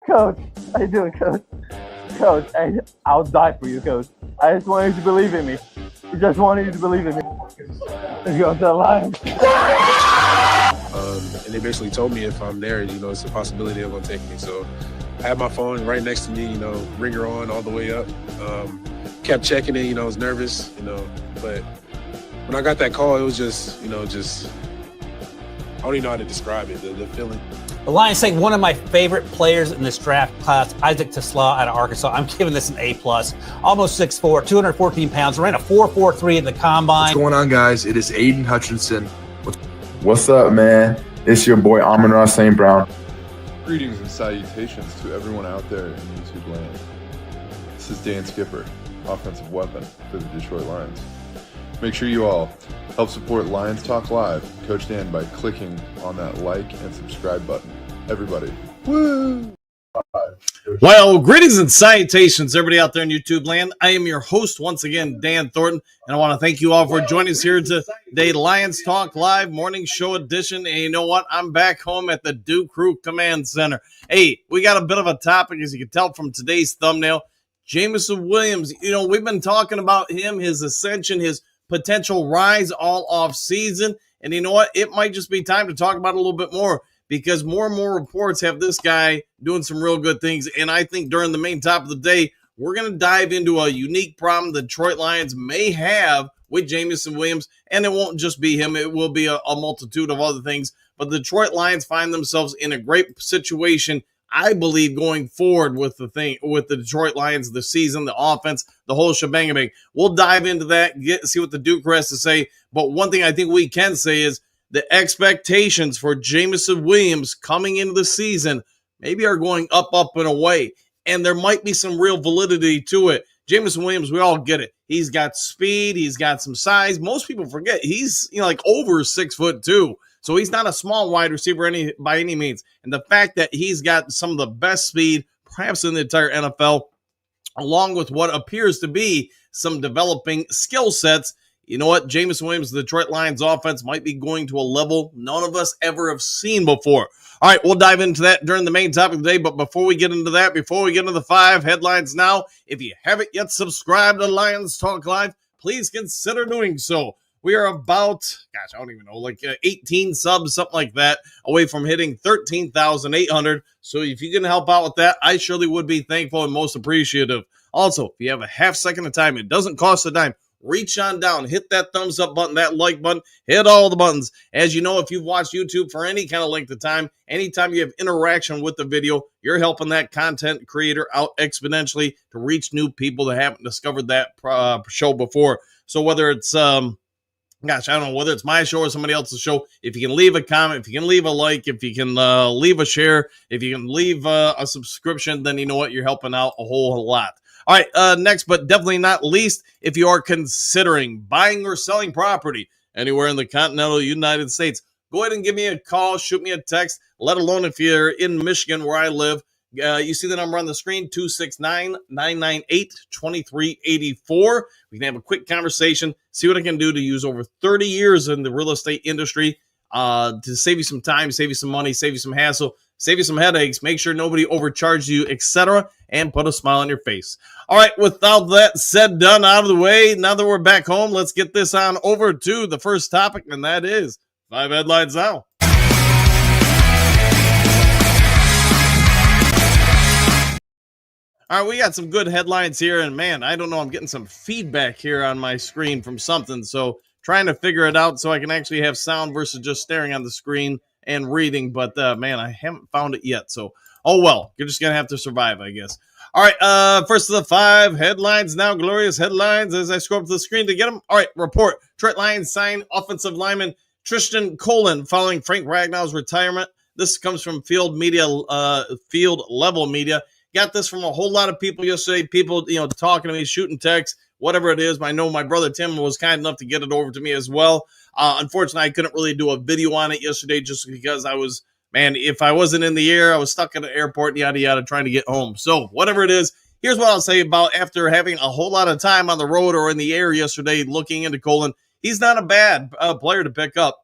Coach, how you doing, Coach? Coach, I'll die for you, Coach. I just want you to believe in me. I just wanted you to believe in me. Let's go to the Lions. And they basically told me if I'm there, it's a possibility they're going to take me. So I had my phone right next to me, ringer on all the way up. Kept checking it, I was nervous, but when I got that call, it was just, I don't even know how to describe it, the feeling. The Lions take one of my favorite players in this draft class, Isaac Tesla out of Arkansas. I'm giving this an A+. Almost 6'4", 214 pounds, ran a 4.43 in the combine. What's going on, guys? It is Aiden Hutchinson. What's up, man? It's your boy Amon-Ra St. Brown. Greetings and salutations to everyone out there in YouTube land. This is Dan Skipper, offensive weapon for the Detroit Lions. Make sure you all help support Lions Talk Live, Coach Dan, by clicking on that like and subscribe button. Everybody, woo! Well, greetings and salutations, everybody out there in YouTube land. I am your host once again, Dan Thornton, and I want to thank you all for joining us here today, Lions Talk Live Morning Show Edition. And you know what? I'm back home at the Duke Crew Command Center. Hey, we got a bit of a topic, as you can tell from today's thumbnail. Jameson Williams, we've been talking about him, his ascension, his potential rise all off season. And you know what? It might just be time to talk about it a little bit more, because more and more reports have this guy doing some real good things. And I think during the main top of the day, we're going to dive into a unique problem the Detroit Lions may have with Jameson Williams. And it won't just be him. It will be a multitude of other things. But the Detroit Lions find themselves in a great situation, I believe, going forward with the Detroit Lions, the season, the offense, the whole shebang. We'll dive into that, see what the Duke has to say. But one thing I think we can say is the expectations for Jameson Williams coming into the season maybe are going up and away. And there might be some real validity to it. Jameson Williams, we all get it. He's got speed. He's got some size. Most people forget he's like over 6'2". So he's not a small wide receiver by any means. And the fact that he's got some of the best speed, perhaps in the entire NFL, along with what appears to be some developing skill sets, you know what? Jameson Williams, the Detroit Lions offense, might be going to a level none of us ever have seen before. All right, we'll dive into that during the main topic of the day. But before we get into that, before we get into the 5 headlines now, if you haven't yet subscribed to Lions Talk Live, please consider doing so. We are about, I don't even know, 18 subs, something like that, away from hitting 13,800. So if you can help out with that, I surely would be thankful and most appreciative. Also, if you have a half second of time, it doesn't cost a dime. Reach on down, hit that thumbs up button, that like button, hit all the buttons. As you know, if you've watched YouTube for any kind of length of time, anytime you have interaction with the video, you're helping that content creator out exponentially to reach new people that haven't discovered that show before. So whether it's, I don't know, whether it's my show or somebody else's show, if you can leave a comment, if you can leave a like, if you can leave a share, if you can leave a subscription, then you know what, you're helping out a whole lot. All right, next, but definitely not least, if you are considering buying or selling property anywhere in the continental United States, go ahead and give me a call, shoot me a text, let alone if you're in Michigan where I live. You see the number on the screen, 269-998-2384. We can have a quick conversation, see what I can do to use over 30 years in the real estate industry to save you some time, save you some money, save you some hassle, save you some headaches, make sure nobody overcharges you, etc., and put a smile on your face. All right, without that said, done, out of the way, now that we're back home, let's get this on over to the first topic, and that is 5 headlines now. All right, we got some good headlines here, and man, I don't know, I'm getting some feedback here on my screen from something, so trying to figure it out so I can actually have sound versus just staring on the screen and reading, but man, I haven't found it yet, so oh well, you're just gonna have to survive, I guess. All right, first of the 5 headlines now, glorious headlines as I scroll up to the screen to get them. All right, report, Detroit Lions sign offensive lineman Tristan Colin following Frank Ragnow's retirement. This comes from Field Level Media. Got this from a whole lot of people yesterday, people, talking to me, shooting texts, whatever it is. I know my brother Tim was kind enough to get it over to me as well. Unfortunately, I couldn't really do a video on it yesterday just because I was, if I wasn't in the air, I was stuck at the airport, yada, yada, trying to get home. So whatever it is, here's what I'll say about after having a whole lot of time on the road or in the air yesterday looking into Colin. He's not a bad player to pick up.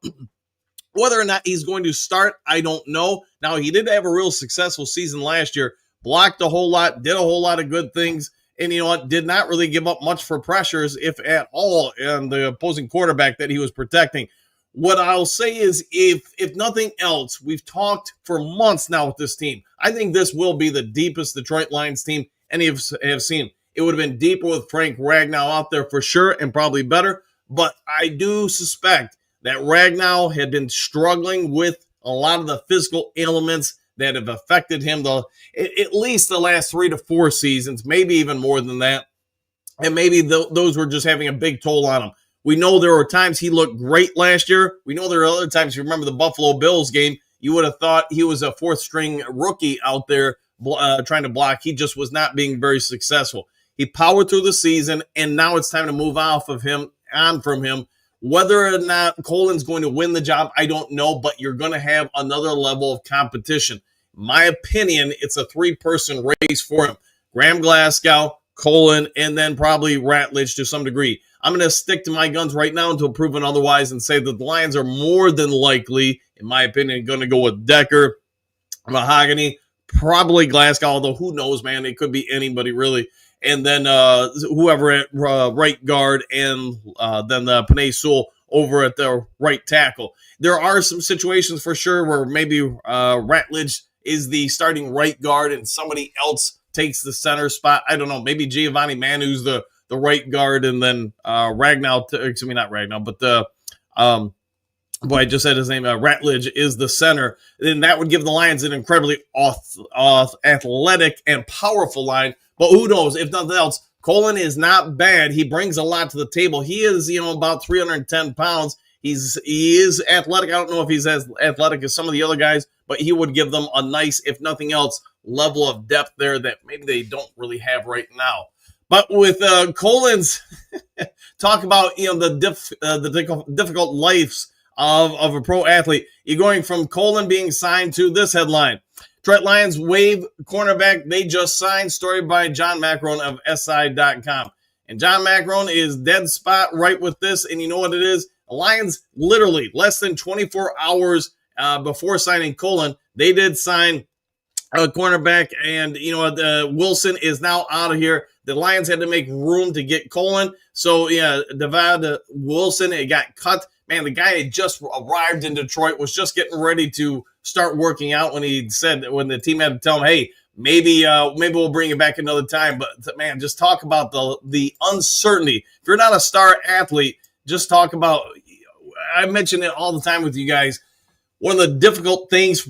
Whether or not he's going to start, I don't know. Now, he did have a real successful season last year, blocked a whole lot, did a whole lot of good things, and you know what, did not really give up much for pressures, if at all, on the opposing quarterback that he was protecting. What I'll say is, if nothing else, we've talked for months now with this team. I think this will be the deepest Detroit Lions team any of us have seen. It would have been deeper with Frank Ragnow out there for sure, and probably better. But I do suspect that Ragnow had been struggling with a lot of the physical ailments that have affected him at least the last 3 to 4 seasons, maybe even more than that. And maybe those were just having a big toll on him. We know there were times he looked great last year. We know there are other times, you remember the Buffalo Bills game, you would have thought he was a fourth-string rookie out there trying to block. He just was not being very successful. He powered through the season, and now it's time to move on from him. Whether or not Colin's going to win the job, I don't know, but you're going to have another level of competition. In my opinion, it's a 3-person race for him. Graham Glasgow, Colin, and then probably Ratledge to some degree. I'm going to stick to my guns right now until proven otherwise and say that the Lions are more than likely, in my opinion, going to go with Decker, Mahogany, probably Glasgow, although who knows, man, it could be anybody really. And then whoever at right guard, and then Panay Sewell over at the right tackle. There are some situations for sure where maybe Ratledge is the starting right guard and somebody else takes the center spot. I don't know. Maybe Giovanni Manu's the right guard, and then Ragnow, excuse me, not Ragnow, but I just said his name, Ratledge is the center. Then that would give the Lions an incredibly athletic and powerful line. But who knows? If nothing else, Colin is not bad. He brings a lot to the table. He is, about 310 pounds. He is athletic. I don't know if he's as athletic as some of the other guys, but he would give them a nice, if nothing else, level of depth there that maybe they don't really have right now. But with Colin's talk about the difficult lives of a pro athlete, you're going from Colin being signed to this headline: Detroit Lions waive cornerback they just signed. Story by John Macron of SI.com. And John Macron is dead spot right with this. And you know what it is? The Lions, literally less than 24 hours before signing Colin, they did sign a cornerback. And you know what? Wilson is now out of here. The Lions had to make room to get Colin. So, yeah, Devad Wilson, it got cut. Man, the guy had just arrived in Detroit, was just getting ready to start working out when he said, when the team had to tell him, hey, maybe we'll bring you back another time. But, man, just talk about the uncertainty. If you're not a star athlete, just talk about, I mention it all the time with you guys, one of the difficult things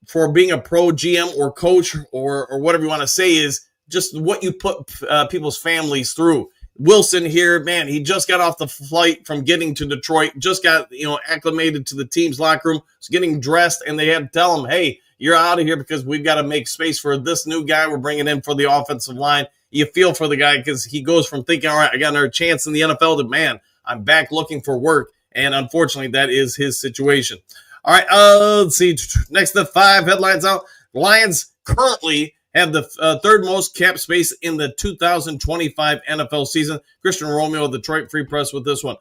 for being a pro GM or coach or whatever you want to say is just what you put people's families through. Wilson here, man, he just got off the flight from getting to Detroit, just got, acclimated to the team's locker room, was getting dressed, and they had to tell him, hey, you're out of here because we've got to make space for this new guy we're bringing in for the offensive line. You feel for the guy because he goes from thinking, all right, I got another chance in the NFL to, man, I'm back looking for work. And unfortunately, that is his situation. All right, let's see. Next to 5 headlines out. Lions currently have the third most cap space in the 2025 NFL season. Christian Romeo of Detroit Free Press with this one.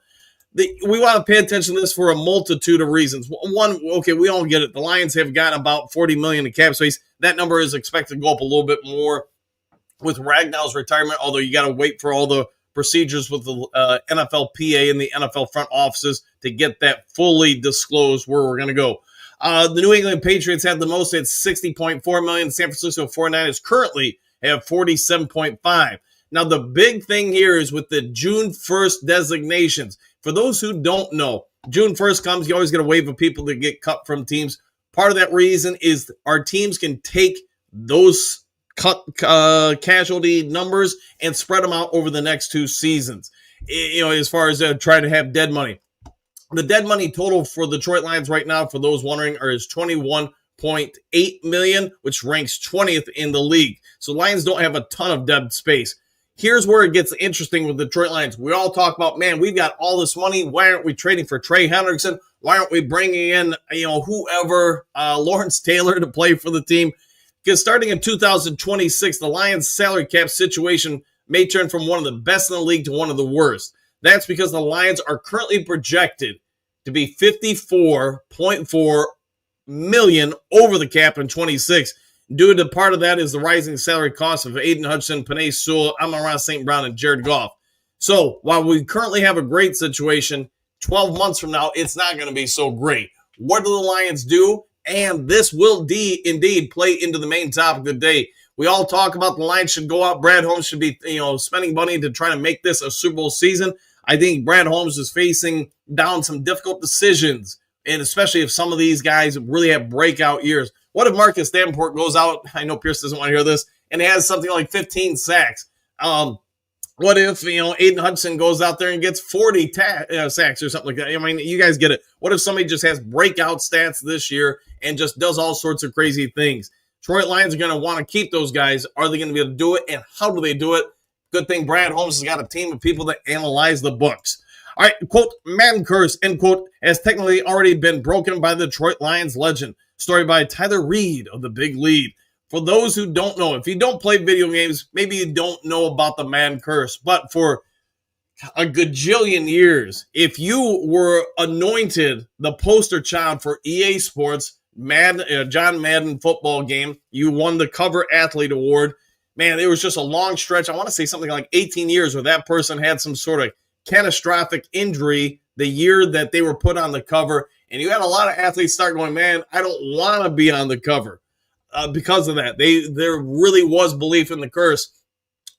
We want to pay attention to this for a multitude of reasons. One, okay, we all get it. The Lions have got about $40 million in cap space. That number is expected to go up a little bit more with Ragnow's retirement, although you got to wait for all the procedures with the NFLPA and the NFL front offices to get that fully disclosed where we're going to go. The New England Patriots have the most at $60.4 million. San Francisco 49ers currently have $47.5. Now, the big thing here is with the June 1st designations. For those who don't know, June 1st comes, you always get a wave of people that get cut from teams. Part of that reason is our teams can take those cut casualty numbers and spread them out over the next 2 seasons, as far as trying to have dead money. The dead money total for the Detroit Lions right now, for those wondering, is $21.8 million, which ranks 20th in the league. So Lions don't have a ton of dead space. Here's where it gets interesting with the Detroit Lions. We all talk about, man, we've got all this money. Why aren't we trading for Trey Hendrickson? Why aren't we bringing in, whoever, Lawrence Taylor to play for the team? Because starting in 2026, the Lions' salary cap situation may turn from one of the best in the league to one of the worst. That's because the Lions are currently projected to be $54.4 million over the cap in 26. Due to part of that is the rising salary costs of Aiden Hutchinson, Panay Sewell, Amon-Ra St. Brown, and Jared Goff. So while we currently have a great situation, 12 months from now, it's not going to be so great. What do the Lions do? And this will indeed play into the main topic of the day. We all talk about the Lions should go out. Brad Holmes should be, spending money to try to make this a Super Bowl season. I think Brad Holmes is facing down some difficult decisions, and especially if some of these guys really have breakout years. What if Marcus Davenport goes out? I know Pierce doesn't want to hear this, and has something like 15 sacks. What if, Aiden Hudson goes out there and gets 40 sacks or something like that? I mean, you guys get it. What if somebody just has breakout stats this year and just does all sorts of crazy things? Detroit Lions are going to want to keep those guys. Are they going to be able to do it, and how do they do it? Good thing Brad Holmes has got a team of people that analyze the books. All right, quote, man curse, end quote, has technically already been broken by the Detroit Lions legend. Story by Tyler Reed of The Big Lead. For those who don't know, if you don't play video games, maybe you don't know about the man curse. But for a gajillion years, if you were anointed the poster child for EA Sports, John Madden football game, you won the Cover Athlete Award. Man, it was just a long stretch. I want to say something like 18 years where that person had some sort of catastrophic injury the year that they were put on the cover. And you had a lot of athletes start going, man, I don't want to be on the cover. Because of that, there really was belief in the curse.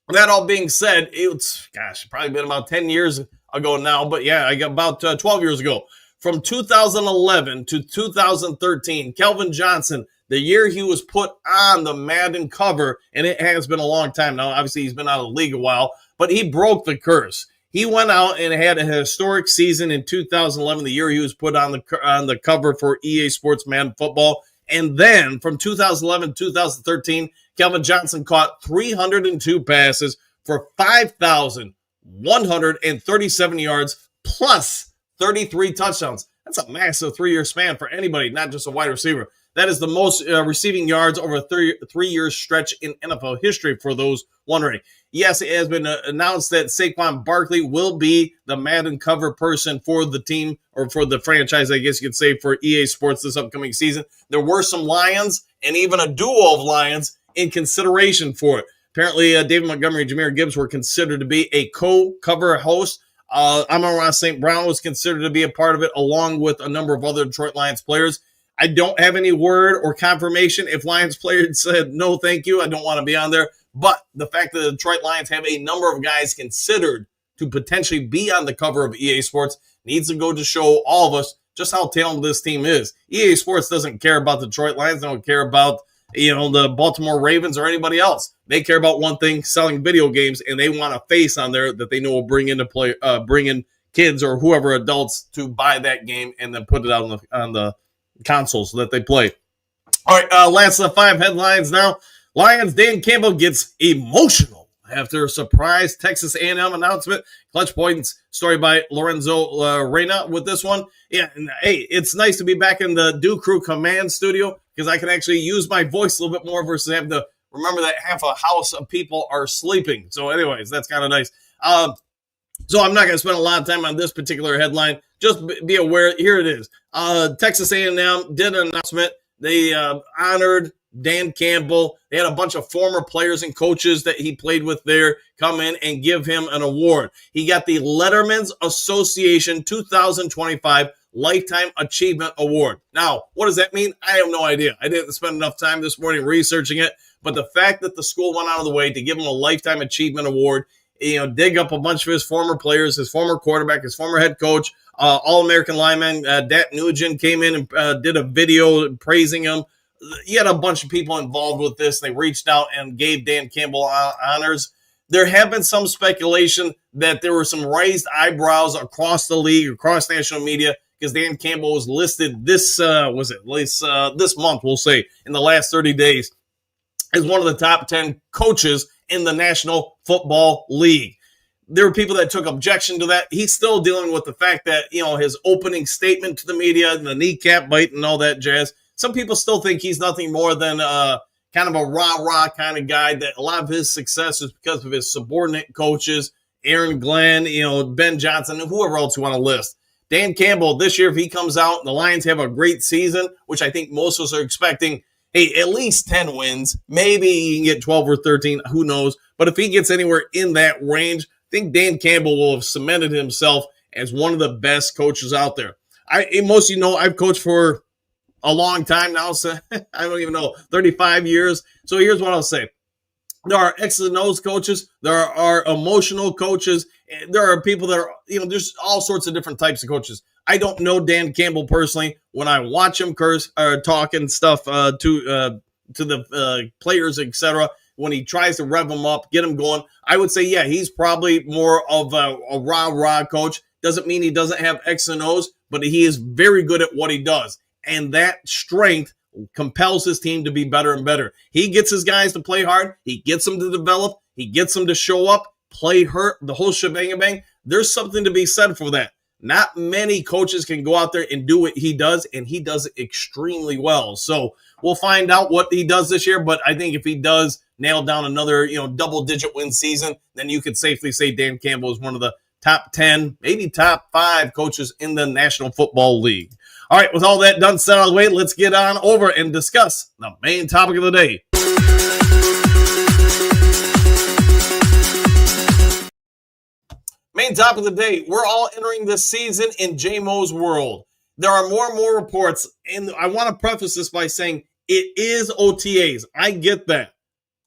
That all being said, it's probably been about 10 years ago now, but yeah, I got about 12 years ago. From 2011 to 2013, Kelvin Johnson, the year he was put on the Madden cover, and it has been a long time now. Obviously, he's been out of the league a while, but he broke the curse. He went out and had a historic season in 2011, the year he was put on the cover for EA Sports Madden Football. And then from 2011 to 2013, Kelvin Johnson caught 302 passes for 5,137 yards plus 33 touchdowns. That's a massive 3-year span for anybody, not just a wide receiver. That is the most receiving yards over a 3-year stretch in NFL history for those wondering. Yes, it has been announced that Saquon Barkley will be the Madden cover person for the team, or for the franchise, I guess you could say, for EA Sports this upcoming season. There were some Lions and even a duo of Lions in consideration for it. Apparently, David Montgomery and Jahmyr Gibbs were considered to be a co-cover host. Amon-Ra St. Brown was considered to be a part of it, along with a number of other Detroit Lions players. I don't have any word or confirmation if Lions players said, no, thank you, I don't want to be on there. But the fact that the Detroit Lions have a number of guys considered to potentially be on the cover of EA Sports needs to go to show all of us just how talented this team is. EA Sports doesn't care about the Detroit Lions. They don't care about, the Baltimore Ravens or anybody else. They care about one thing, selling video games, and they want a face on there that they know will bring in kids or whoever adults to buy that game and then put it out on the consoles that they play. All right, last 5 headlines now. Lions Dan Campbell gets emotional after a surprise Texas A&M announcement. Clutch points, story by Lorenzo Reyna with this one. Yeah, and hey, it's nice to be back in the Do Crew Command studio because I can actually use my voice a little bit more versus having to remember that half a house of people are sleeping. So anyways, that's kind of nice. So I'm not going to spend a lot of time on this particular headline. Just be aware, here it is. Texas A&M did an announcement. They honored Dan Campbell. They had a bunch of former players and coaches that he played with there come in and give him an award. He got the Letterman's Association 2025 Lifetime Achievement Award. Now, what does that mean? I have no idea. I didn't spend enough time this morning researching it, but the fact that the school went out of the way to give him a Lifetime Achievement Award, dig up a bunch of his former players, his former quarterback, his former head coach, All-American lineman, Dat Nugent came in and did a video praising him. You had a bunch of people involved with this. They reached out and gave Dan Campbell honors. There have been some speculation that there were some raised eyebrows across the league, across national media, because Dan Campbell was listed this month, we'll say, in the last 30 days, as one of the top 10 coaches in the National Football League. There were people that took objection to that. He's still dealing with the fact that, his opening statement to the media, the kneecap bite and all that jazz. Some people still think he's nothing more than kind of a rah-rah kind of guy, that a lot of his success is because of his subordinate coaches, Aaron Glenn, Ben Johnson, and whoever else you want to list. Dan Campbell, this year, if he comes out and the Lions have a great season, which I think most of us are expecting, hey, at least 10 wins. Maybe he can get 12 or 13. Who knows? But if he gets anywhere in that range, I think Dan Campbell will have cemented himself as one of the best coaches out there. Most of you know I've coached for a long time now, so I don't even know, 35 years. So here's what I'll say. There are X's and O's coaches. There are emotional coaches. There are people that are, there's all sorts of different types of coaches. I don't know Dan Campbell personally. When I watch him curse or talk and stuff to the players, etc., when he tries to rev them up, get them going, I would say, yeah, he's probably more of a rah-rah coach. Doesn't mean he doesn't have X's and O's, but he is very good at what he does. And that strength compels his team to be better and better. He gets his guys to play hard. He gets them to develop. He gets them to show up, play hurt, the whole shebang-a-bang. There's something to be said for that. Not many coaches can go out there and do what he does, and he does it extremely well. So we'll find out what he does this year, but I think if he does nail down another, double-digit win season, then you could safely say Dan Campbell is one of the top 10, maybe top 5 coaches in the National Football League. All right, with all that done, set out of the way, let's get on over and discuss the main topic of the day. Main topic of the day, we're all entering this season in JMO's world. There are more and more reports, and I want to preface this by saying it is OTAs. I get that.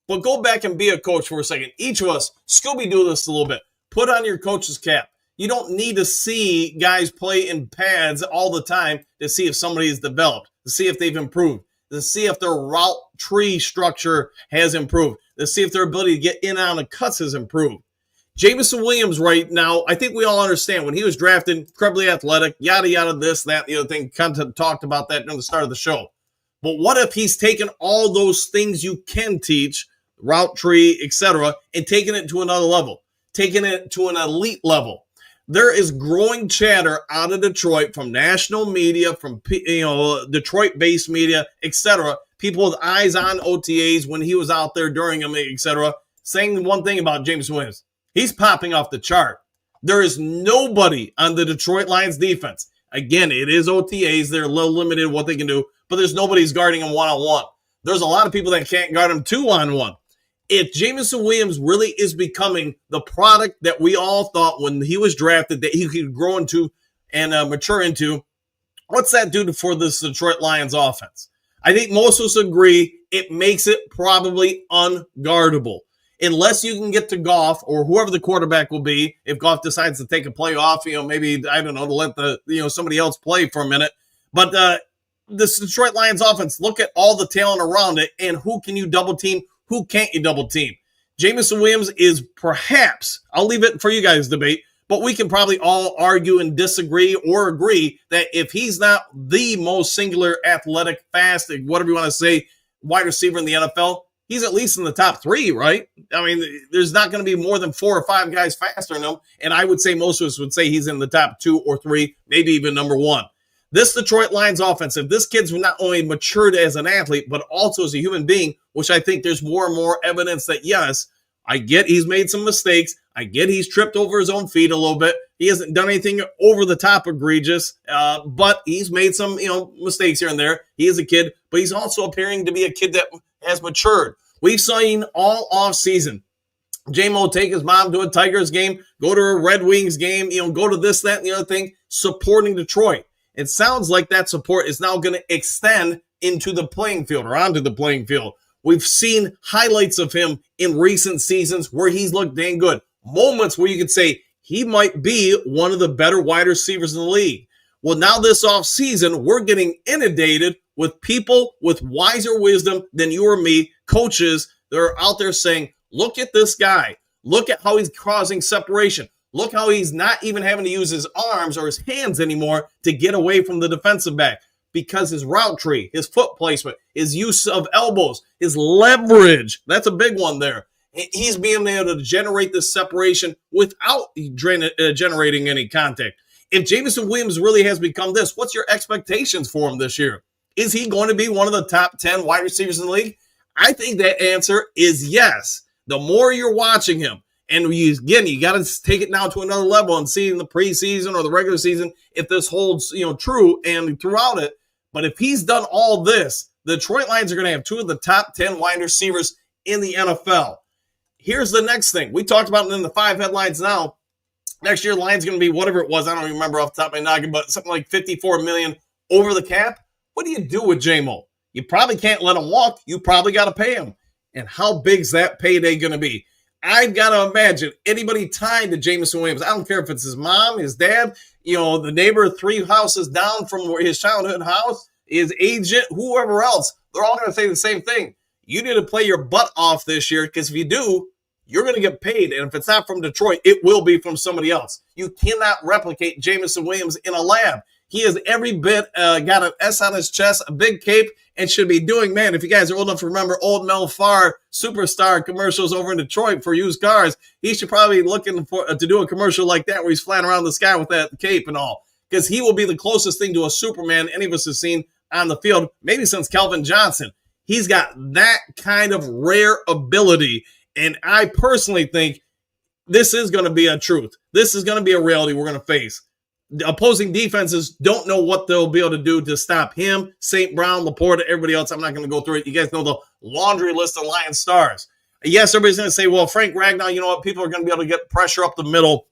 But go back and be a coach for a second. Each of us, Scooby-Doo this a little bit. Put on your coach's cap. You don't need to see guys play in pads all the time to see if somebody is developed, to see if they've improved, to see if their route tree structure has improved, to see if their ability to get in and out of cuts has improved. Jameson Williams right now, I think we all understand when he was drafted, incredibly athletic, yada, yada, this, that, the other thing, kind of talked about that during the start of the show. But what if he's taken all those things you can teach, route tree, etc., and taken it to another level, taking it to an elite level? There is growing chatter out of Detroit from national media, from Detroit-based media, etc., people with eyes on OTAs when he was out there during them, etc., saying one thing about Jameson Williams. He's popping off the chart. There is nobody on the Detroit Lions defense. Again, it is OTAs. They're a little limited what they can do, but there's nobody's guarding him one-on-one. There's a lot of people that can't guard him two-on-one. If Jameson Williams really is becoming the product that we all thought when he was drafted that he could grow into and mature into, what's that do for this Detroit Lions offense? I think most of us agree it makes it probably unguardable. Unless you can get to Goff or whoever the quarterback will be, if Goff decides to take a play off, maybe, I don't know, to let somebody else play for a minute. But this Detroit Lions offense, look at all the talent around it and who can you double team, who can't you double team. Jameson Williams is perhaps, I'll leave it for you guys to debate, but we can probably all argue and disagree or agree that if he's not the most singular, athletic, fast, whatever you want to say, wide receiver in the NFL, he's at least in the top 3, right? I mean, there's not going to be more than 4 or 5 guys faster than him. And I would say most of us would say he's in the top 2 or 3, maybe even number 1. This Detroit Lions offense, if this kid's not only matured as an athlete, but also as a human being, which I think there's more and more evidence that, yes, I get he's made some mistakes. I get he's tripped over his own feet a little bit. He hasn't done anything over the top egregious, but he's made some, mistakes here and there. He is a kid, but he's also appearing to be a kid that has matured. We've seen all off season J-Mo take his mom to a Tigers game, go to a Red Wings game, go to this, that, and the other thing, supporting Detroit. It sounds like that support is now going to extend into the playing field or onto the playing field. We've seen highlights of him in recent seasons where he's looked dang good. Moments where you could say he might be one of the better wide receivers in the league. Well, now this offseason, we're getting inundated with people with wiser wisdom than you or me, coaches that are out there saying, look at this guy. Look at how he's causing separation. Look how he's not even having to use his arms or his hands anymore to get away from the defensive back because his route tree, his foot placement, his use of elbows, his leverage, that's a big one there. He's being able to generate this separation without generating any contact. If Jameson Williams really has become this, what's your expectations for him this year? Is he going to be one of the top 10 wide receivers in the league? I think that answer is yes. The more you're watching him, and you got to take it now to another level and see in the preseason or the regular season if this holds, true and throughout it. But if he's done all this, The Detroit Lions are going to have 2 of the top 10 wide receivers in the NFL. Here's the next thing. We talked about it in the 5 headlines now. Next year, Lions going to be whatever it was. I don't even remember off the top of my noggin, but something like $54 million over the cap. What do you do with J-Mo? You probably can't let him walk. You probably got to pay him. And how big's that payday going to be? I've got to imagine anybody tied to Jameson Williams. I don't care if it's his mom, his dad, the neighbor 3 houses down from his childhood house, his agent, whoever else. They're all going to say the same thing. You need to play your butt off this year, because if you do, you're going to get paid. And if it's not from Detroit, it will be from somebody else. You cannot replicate Jameson Williams in a lab. He has every bit got an S on his chest, a big cape, and should be doing, man, if you guys are old enough to remember old Mel Farr superstar commercials over in Detroit for used cars, he should probably be looking for to do a commercial like that where he's flying around the sky with that cape and all, because he will be the closest thing to a Superman any of us have seen on the field, maybe since Calvin Johnson. He's got that kind of rare ability, and I personally think this is going to be a truth. This is going to be a reality we're going to face. The opposing defenses don't know what they'll be able to do to stop him, St. Brown, Laporta, everybody else. I'm not going to go through it. You guys know the laundry list of Lions stars. Yes, everybody's going to say, well, Frank Ragnow, you know what? People are going to be able to get pressure up the middle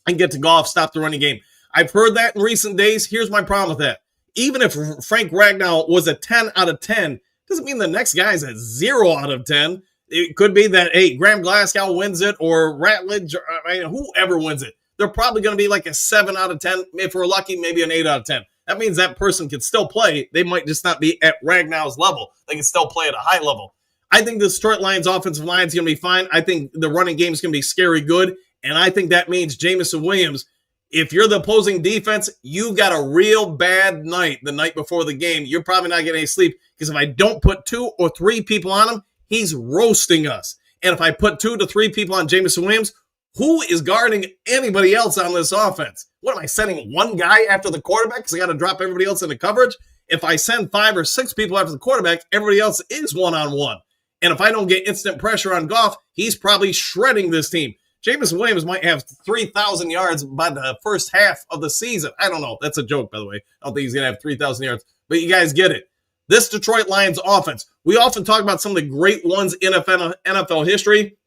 and get to Goff, stop the running game. I've heard that in recent days. Here's my problem with that. Even if Frank Ragnow was a 10 out of 10, doesn't mean the next guy's a 0 out of 10. It could be that, hey, Graham Glasgow wins it, or Ratledge, or whoever wins it. They're probably going to be like a 7 out of 10. If we're lucky, maybe an 8 out of 10. That means that person can still play. They might just not be at Ragnow's level. They can still play at a high level. I think the Detroit Lions offensive line is going to be fine. I think the running game is going to be scary good. And I think that means Jameson Williams, if you're the opposing defense, you got a real bad night the night before the game. You're probably not getting any sleep, because if I don't put 2 or 3 people on him, he's roasting us. And if I put 2 to 3 people on Jameson Williams, who is guarding anybody else on this offense? What, am I sending one guy after the quarterback because I got to drop everybody else into coverage? If I send 5 or 6 people after the quarterback, everybody else is one-on-one. And if I don't get instant pressure on Goff, he's probably shredding this team. Jameson Williams might have 3,000 yards by the first half of the season. I don't know. That's a joke, by the way. I don't think he's going to have 3,000 yards. But you guys get it. This Detroit Lions offense, we often talk about some of the great ones in NFL history.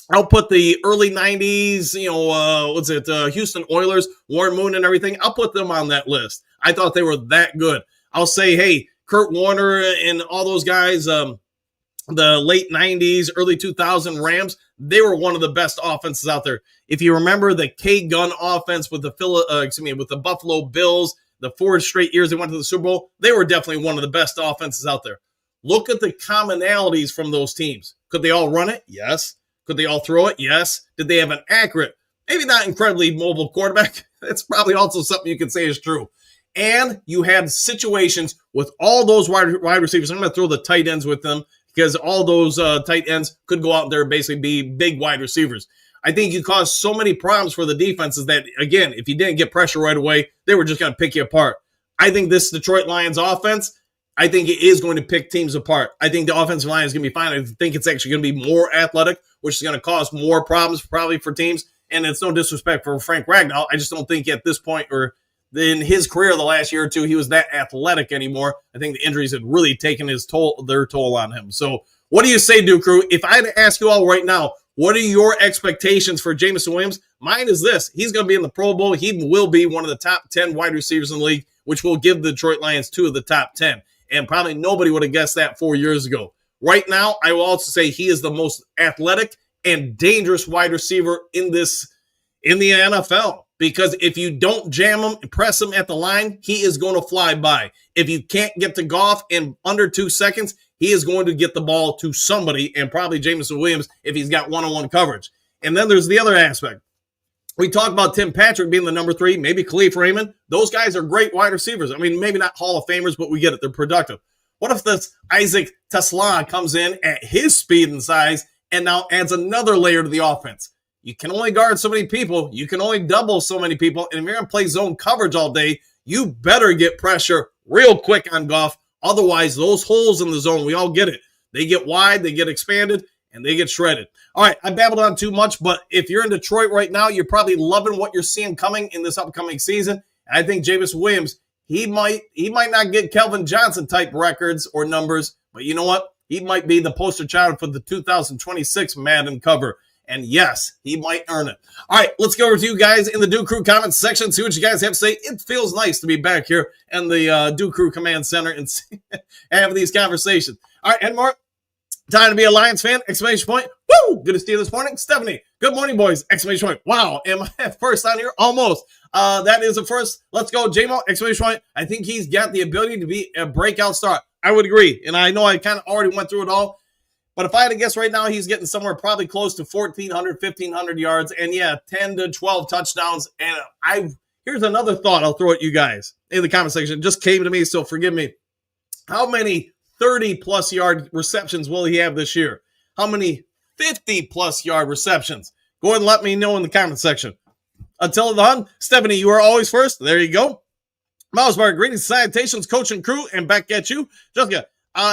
I'll put the early 90s, Houston Oilers, Warren Moon and everything. I'll put them on that list. I thought they were that good. I'll say, hey, Kurt Warner and all those guys, the late 90s, early 2000 Rams, they were one of the best offenses out there. If you remember the K-Gun offense with the Buffalo Bills, the 4 straight years they went to the Super Bowl, they were definitely one of the best offenses out there. Look at the commonalities from those teams. Could they all run it? Yes. Could they all throw it? Yes. Did they have an accurate, maybe not incredibly mobile quarterback? That's probably also something you could say is true. And you had situations with all those wide receivers. I'm going to throw the tight ends with them, because all those tight ends could go out there and basically be big wide receivers. I think you caused so many problems for the defenses that, again, if you didn't get pressure right away, they were just going to pick you apart. I think this Detroit Lions offense, I think it is going to pick teams apart. I think the offensive line is going to be fine. I think it's actually going to be more athletic, which is going to cause more problems probably for teams. And it's no disrespect for Frank Ragnow. I just don't think at this point, or in his career the last year or two, he was that athletic anymore. I think the injuries had really taken their toll on him. So what do you say, Duke Crew? If I had to ask you all right now, what are your expectations for Jameson Williams? Mine is this. He's going to be in the Pro Bowl. He will be one of the top 10 wide receivers in the league, which will give the Detroit Lions 2 of the top 10. And probably nobody would have guessed that 4 years ago. Right now, I will also say he is the most athletic and dangerous wide receiver in the NFL. Because if you don't jam him and press him at the line, he is going to fly by. If you can't get to Goff in under 2 seconds, he is going to get the ball to somebody, and probably Jameson Williams if he's got one-on-one coverage. And then there's the other aspect. We talk about Tim Patrick being the number 3, maybe Khalif Raymond. Those guys are great wide receivers. I mean, maybe not Hall of Famers, but we get it. They're productive. What if this Isaac Tesla comes in at his speed and size and now adds another layer to the offense? You can only guard so many people. You can only double so many people. And if you're going to play zone coverage all day, you better get pressure real quick on Goff. Otherwise, those holes in the zone, we all get it. They get wide, they get expanded, and they get shredded. All right, I babbled on too much, but if you're in Detroit right now, you're probably loving what you're seeing coming in this upcoming season. And I think Jameson Williams He might not get Kelvin Johnson type records or numbers, but you know what? He might be the poster child for the 2026 Madden cover. And yes, he might earn it. All right, let's go over to you guys in the Duke Crew comments section, see what you guys have to say. It feels nice to be back here in the Duke Crew Command Center and have these conversations. All right, and Mark, time to be a Lions fan, exclamation point. Woo! Good to see you this morning. Stephanie, good morning, boys, exclamation point. Wow, am I first on here? Almost. That is a first. Let's go, J-Mo, exclamation point. I think he's got the ability to be a breakout star. I would agree, and I know I kind of already went through it all. But if I had to guess right now, he's getting somewhere probably close to 1,400, 1,500 yards. And, yeah, 10 to 12 touchdowns. And here's another thought I'll throw at you guys in the comment section. It just came to me, so forgive me. How many 30-plus yard receptions will he have this year? How many 50-plus yard receptions? Go ahead and let me know in the comment section. Until then, Stephanie, you are always first. There you go. Miles Bar, greetings, salutations, coach and crew. And back at you, Jessica.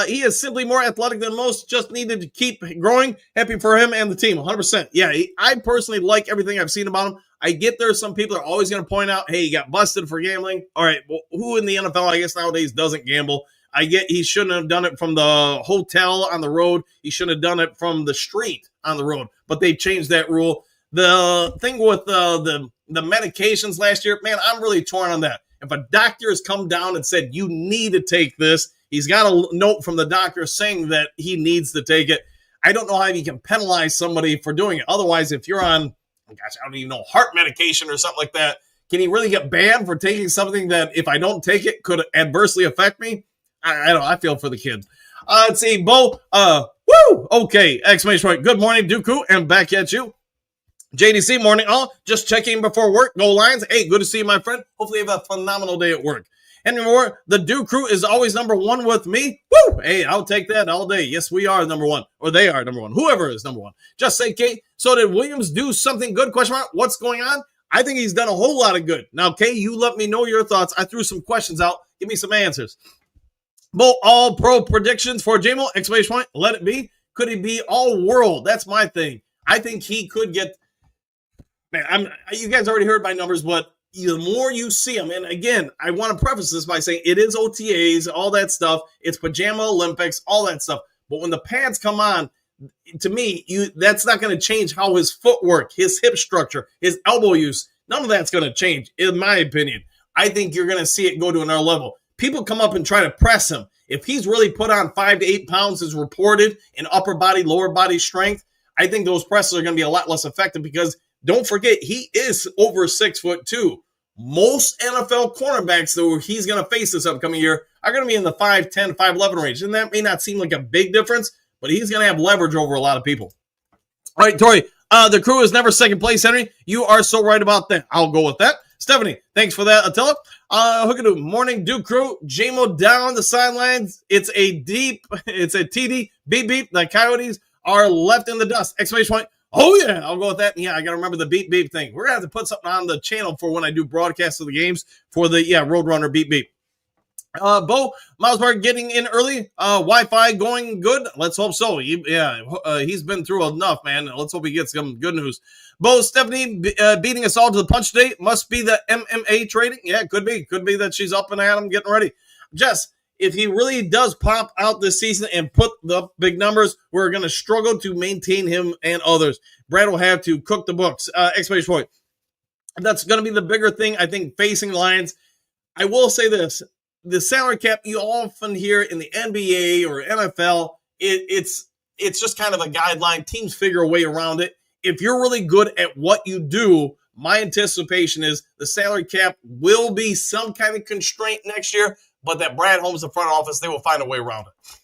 He is simply more athletic than most, just needed to keep growing. Happy for him and the team, 100%. Yeah, I personally like everything I've seen about him. I get there. Some people are always going to point out, hey, he got busted for gambling. All right, well, who in the NFL, I guess, nowadays doesn't gamble? I get he shouldn't have done it from the hotel on the road. He shouldn't have done it from the street on the road, but they changed that rule. The thing with the medications last year, man, I'm really torn on that. If a doctor has come down and said, you need to take this, he's got a note from the doctor saying that he needs to take it. I don't know how you can penalize somebody for doing it. Otherwise, if you're on, I don't even know, heart medication or something like that, can he really get banned for taking something that if I don't take it could adversely affect me? I don't know. I feel for the kid. Let's see, Bo. Woo! Okay, exclamation point. Good morning, Dooku, and back at you. JDC, morning all. Just checking before work. Go Lions. Hey, good to see you, my friend. Hopefully you have a phenomenal day at work. Henry Moore, the Duke Crew is always number one with me. Woo! Hey, I'll take that all day. Yes, we are number one. Or they are number one. Whoever is number one. Just say, Kate, so did Williams do something good? Question mark. What's going on? I think he's done a whole lot of good. Now, Kate, you let me know your thoughts. I threw some questions out. Give me some answers. Bo, all pro predictions for JMO, exclamation point. Let it be. Could he be all world? That's my thing. I think he could get, man, you guys already heard my numbers, but the more you see him, and again, I want to preface this by saying it is OTAs, all that stuff. It's Pajama Olympics, all that stuff. But when the pads come on, to me, that's not going to change how his footwork, his hip structure, his elbow use, none of that's going to change, in my opinion. I think you're going to see it go to another level. People come up and try to press him. If he's really put on 5 to 8 pounds as reported in upper body, lower body strength, I think those presses are going to be a lot less effective because don't forget, he is over 6'2". Most NFL cornerbacks that he's going to face this upcoming year are going to be in the 5'10", 5'11" range. And that may not seem like a big difference, but he's going to have leverage over a lot of people. All right, Tori, the crew is never second place, Henry. You are so right about that. I'll go with that. Stephanie, thanks for that, Attila. Hookadoo, morning, Duke crew. JMO down the sidelines. It's a TD, beep, beep. The Coyotes are left in the dust. Exclamation point. Oh, yeah, I'll go with that. Yeah, I got to remember the beep, beep thing. We're going to have to put something on the channel for when I do broadcasts of the games for the, Roadrunner beep, beep. Bo, Milesburg getting in early. Wi-Fi going good. Let's hope so. He's been through enough, man. Let's hope he gets some good news. Bo, Stephanie beating us all to the punch today. Must be the MMA trading. Yeah, it could be. Could be that she's up and at him getting ready. Jess, if he really does pop out this season and put the big numbers, we're going to struggle to maintain him and others. Brad will have to cook the books. Exclamation point. That's going to be the bigger thing, I think, facing Lions. I will say this. The salary cap, you often hear in the NBA or NFL, it's just kind of a guideline. Teams figure a way around it. If you're really good at what you do, my anticipation is the salary cap will be some kind of constraint next year, but that Brad Holmes, the front office, they will find a way around it.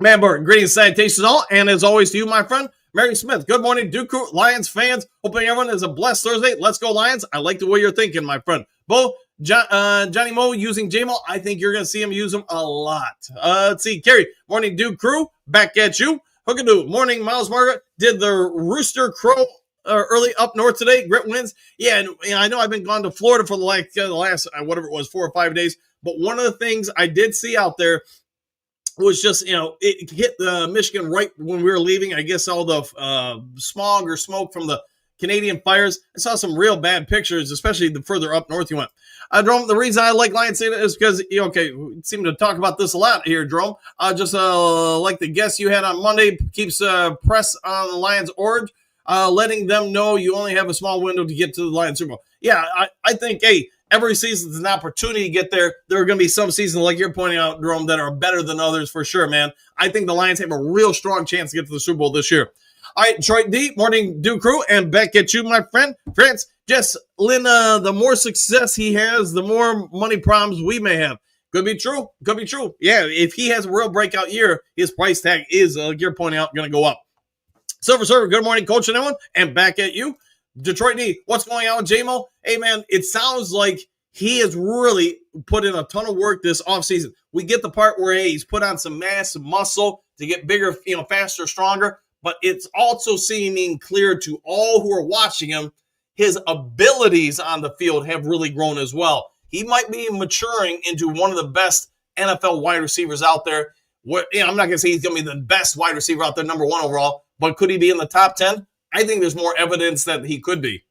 Man, Burton, greetings, salutations all, and as always to you, my friend, Mary Smith. Good morning, Duke Crew, Lions fans. Hoping everyone has a blessed Thursday. Let's go, Lions. I like the way you're thinking, my friend. Bo, Johnny Moe using J-Mo. I think you're going to see him use them a lot. Let's see. Kerry, morning, Duke Crew. Back at you. Hookadoo, morning, Miles Margaret. Did the rooster crow early up north today? Grit wins. Yeah, and I know I've been gone to Florida for the last, whatever it was, 4 or 5 days. But one of the things I did see out there was just, it hit Michigan right when we were leaving. I guess all the smog or smoke from the Canadian Fires. I saw some real bad pictures, especially the further up north you went. Jerome, the reason I like Lions Stadium is because, we seem to talk about this a lot here, Jerome. Just like the guest you had on Monday, keeps press on the Lions Orange, letting them know you only have a small window to get to the Lions Super Bowl. Yeah, I think, every season is an opportunity to get there. There are going to be some seasons, like you're pointing out, Jerome, that are better than others for sure, man. I think the Lions have a real strong chance to get to the Super Bowl this year. All right, Detroit D, morning, Duke Crew, and back at you, my friend. France, Jess, Lynn, the more success he has, the more money problems we may have. Could be true. Could be true. Yeah, if he has a real breakout year, his price tag is, like you're pointing out, going to go up. Silver Server, good morning, Coach and everyone, and back at you. Detroit D, what's going on with J-Mo? Hey, man, it sounds like he has really put in a ton of work this offseason. We get the part where, he's put on some mass muscle to get bigger, faster, stronger, but it's also seeming clear to all who are watching him, his abilities on the field have really grown as well. He might be maturing into one of the best NFL wide receivers out there. I'm not going to say he's going to be the best wide receiver out there, number one overall, but could he be in the top 10? I think there's more evidence that he could be.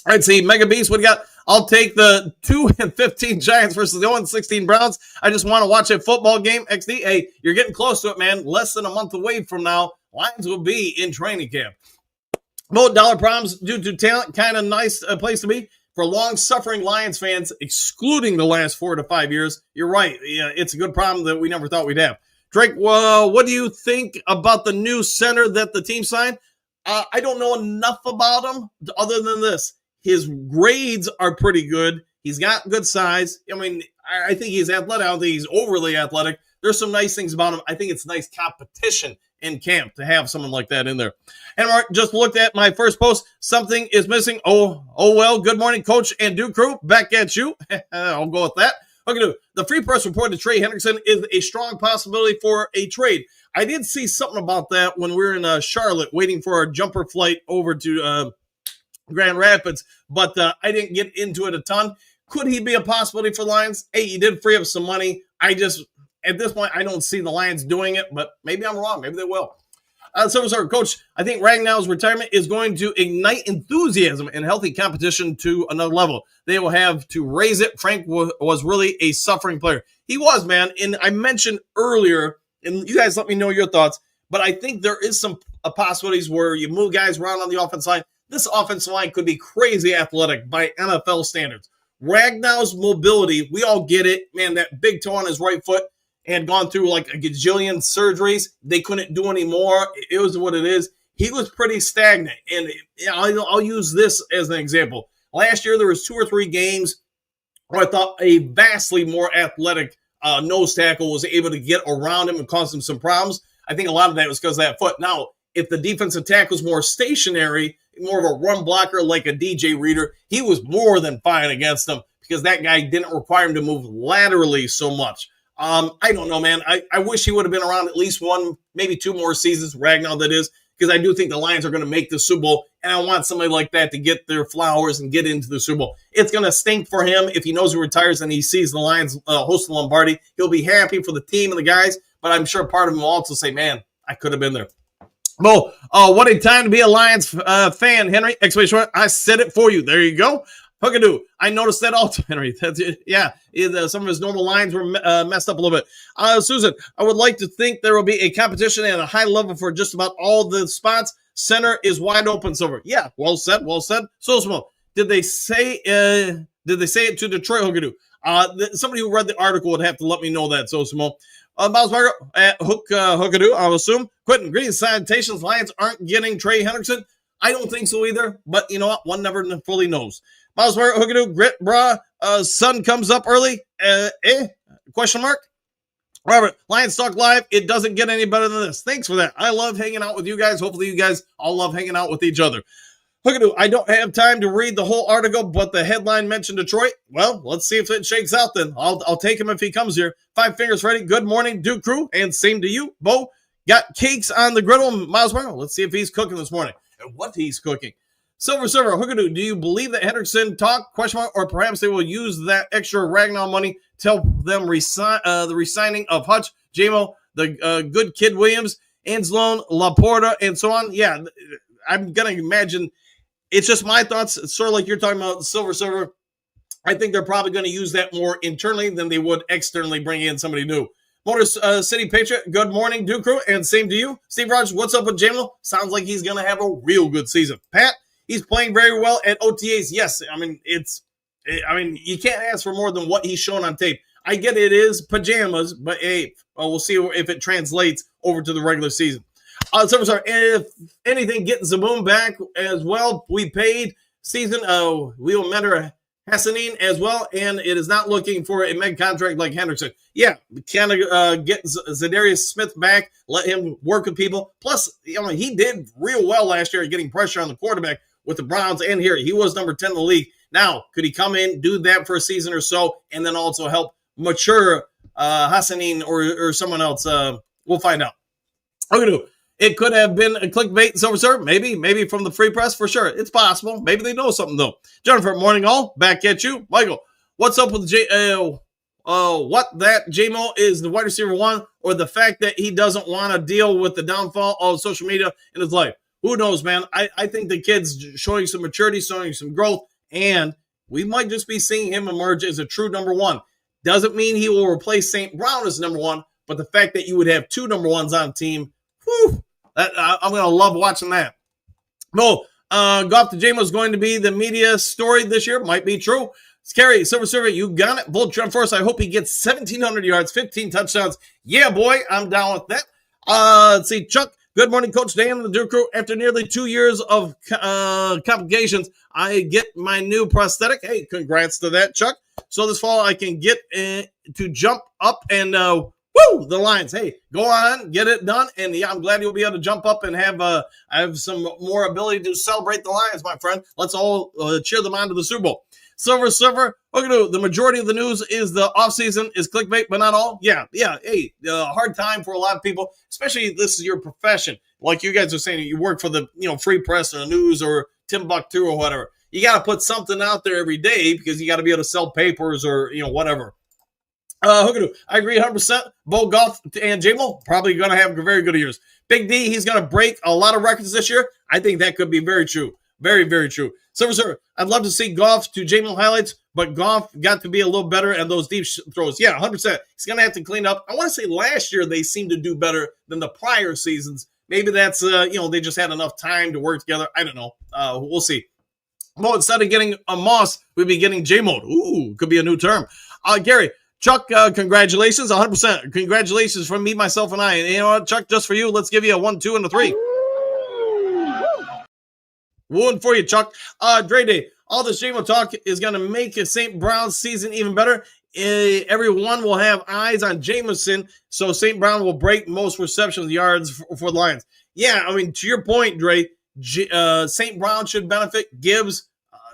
All right, see, Mega Beast, what do you got? I'll take the 2-15 Giants versus the 0-16 Browns. I just want to watch a football game. XD, hey, you're getting close to it, man. Less than a month away from now, Lions will be in training camp. Both dollar problems due to talent, kind of nice place to be. For long-suffering Lions fans, excluding the last 4 to 5 years, you're right. Yeah, it's a good problem that we never thought we'd have. Drake, well, what do you think about the new center that the team signed? I don't know enough about him other than this. His grades are pretty good. He's got good size. I mean, I think he's athletic. I don't think he's overly athletic. There's some nice things about him. I think it's nice competition in camp to have someone like that in there. And Mark just looked at my first post. Something is missing. Oh well. Good morning, Coach and Duke Crew. Back at you. I'll go with that. Okay, the Free Press reported Trey Hendrickson is a strong possibility for a trade. I did see something about that when we were in Charlotte waiting for our jumper flight over to Grand Rapids, but I didn't get into it a ton. Could he be a possibility for Lions? Hey, he did free up some money. At this point, I don't see the Lions doing it, but maybe I'm wrong. Maybe they will. So, Coach, I think Ragnow's retirement is going to ignite enthusiasm and healthy competition to another level. They will have to raise it. Frank was really a suffering player. He was, man. And I mentioned earlier, and you guys let me know your thoughts, but I think there is some possibilities where you move guys around on the offensive line. This offensive line could be crazy athletic by NFL standards. Ragnow's mobility, we all get it. Man, that big toe on his right foot had gone through like a gajillion surgeries. They couldn't do any more. It was what it is. He was pretty stagnant. And I'll use this as an example. Last year, there was 2 or 3 games where I thought a vastly more athletic nose tackle was able to get around him and cause him some problems. I think a lot of that was because of that foot. Now, if the defensive tackle was more stationary, more of a run blocker like a DJ Reader, he was more than fine against him because that guy didn't require him to move laterally so much. I don't know, man. I wish he would have been around at least 1, maybe 2 more seasons, Ragnow that is, because I do think the Lions are going to make the Super Bowl, and I want somebody like that to get their flowers and get into the Super Bowl. It's going to stink for him if he knows he retires and he sees the Lions host the Lombardi. He'll be happy for the team and the guys, but I'm sure part of him will also say, man, I could have been there. Bo, what a time to be a Lions fan, Henry. Exclamation! I said it for you. There you go. Hookadoo. I noticed that also, Henry. Some of his normal lines were messed up a little bit. Susan, I would like to think there will be a competition at a high level for just about all the spots. Center is wide open, Silver. Yeah, well said, well said. So small. Did they say it to Detroit, Hookadoo? Somebody who read the article would have to let me know that, so small. Miles Barger at Hookadoo, I'll assume. Quentin, greetings, salutations. Lions aren't getting Trey Hendrickson. I don't think so either, but you know what? One never fully knows. Miles Barger, Hookadoo, grit, brah. Sun comes up early. Question mark? Robert, Lions Talk Live. It doesn't get any better than this. Thanks for that. I love hanging out with you guys. Hopefully you guys all love hanging out with each other. Hookadoo, I don't have time to read the whole article, but the headline mentioned Detroit. Well, let's see if it shakes out then. I'll take him if he comes here. 5 fingers ready. Good morning, Duke Crew, and same to you, Bo. Got cakes on the griddle, Miles Barrow. Let's see if he's cooking this morning and what he's cooking. Silver Server, Hookadoo, do you believe that Hendrickson talk, question mark, or perhaps they will use that extra Ragnow money to help them the resigning of Hutch, J-Mo, the good kid Williams, Anzalone, Laporta, and so on? Yeah, I'm going to imagine It's just my thoughts. It's sort of like you're talking about Silver Server. I think they're probably going to use that more internally than they would externally bringing in somebody new. Motor City Patriot, good morning, Duke Crew, and same to you. Steve Rogers, what's up with Jamel? Sounds like he's going to have a real good season. Pat, he's playing very well at OTAs. Yes, I mean, you can't ask for more than what he's shown on tape. I get it is pajamas, but hey, we'll see if it translates over to the regular season. Sorry, if anything, getting Zaboom back as well. We paid season. We will matter Hassanin as well, and it is not looking for a mega contract like Hendrickson. Yeah, kind of get Zadarius Smith back, let him work with people. Plus, he did real well last year at getting pressure on the quarterback with the Browns, and here he was number 10 in the league. Now, could he come in, do that for a season or so, and then also help mature Hassanin or someone else? We'll find out. Okay, it could have been a clickbait, Silver Sir. Maybe from the Free Press, for sure. It's possible. Maybe they know something, though. Jennifer, morning all. Back at you. Michael, what's up with what that J-Mo is the wide receiver one, or the fact that he doesn't want to deal with the downfall of social media in his life? Who knows, man? I think the kid's showing some maturity, showing some growth, and we might just be seeing him emerge as a true number one. Doesn't mean he will replace St. Brown as number one, but the fact that you would have two number ones on a team, I'm going to love watching that. No, Goff to J-Mo is going to be the media story this year. Might be true. Scary, Silver Server, you got it. Voltron Force, I hope he gets 1,700 yards, 15 touchdowns. Yeah, boy, I'm down with that. Let's see, Chuck. Good morning, Coach Dan and the Duke Crew. After nearly 2 years of complications, I get my new prosthetic. Hey, congrats to that, Chuck. So this fall, I can get to jump up and the Lions. Hey, go on, get it done. And yeah, I'm glad you'll be able to jump up and have some more ability to celebrate the Lions, my friend. Let's all cheer them on to the Super Bowl. Silver, okay, the majority of the news is the offseason is clickbait, but not all. Yeah. Hey, hard time for a lot of people, especially if this is your profession. Like you guys are saying, you work for the Free Press or the news or Timbuktu or whatever. You got to put something out there every day because you got to be able to sell papers or whatever. I agree 100%. Bo Goff and J-Mo probably going to have very good years. Big D, he's going to break a lot of records this year. I think that could be very true. Very, very true. Silver, I'd love to see Goff to J-Mo highlights, but Goff got to be a little better and those deep throws. Yeah, 100%. He's going to have to clean up. I want to say last year they seemed to do better than the prior seasons. Maybe that's, they just had enough time to work together. I don't know. We'll see. Well, instead of getting a Moss, we'd be getting J-Mode. Ooh, could be a new term. Gary, Chuck, congratulations, 100%. Congratulations from me, myself, and I. And you know what, Chuck, just for you, let's give you a 1, 2, and a 3. Wooing for you, Chuck. Dre Day, all this J-Mo talk is going to make a St. Brown's season even better. Everyone will have eyes on Jameson, so St. Brown will break most reception yards for the Lions. Yeah, I mean, to your point, Dre, St. Brown should benefit. Gibbs,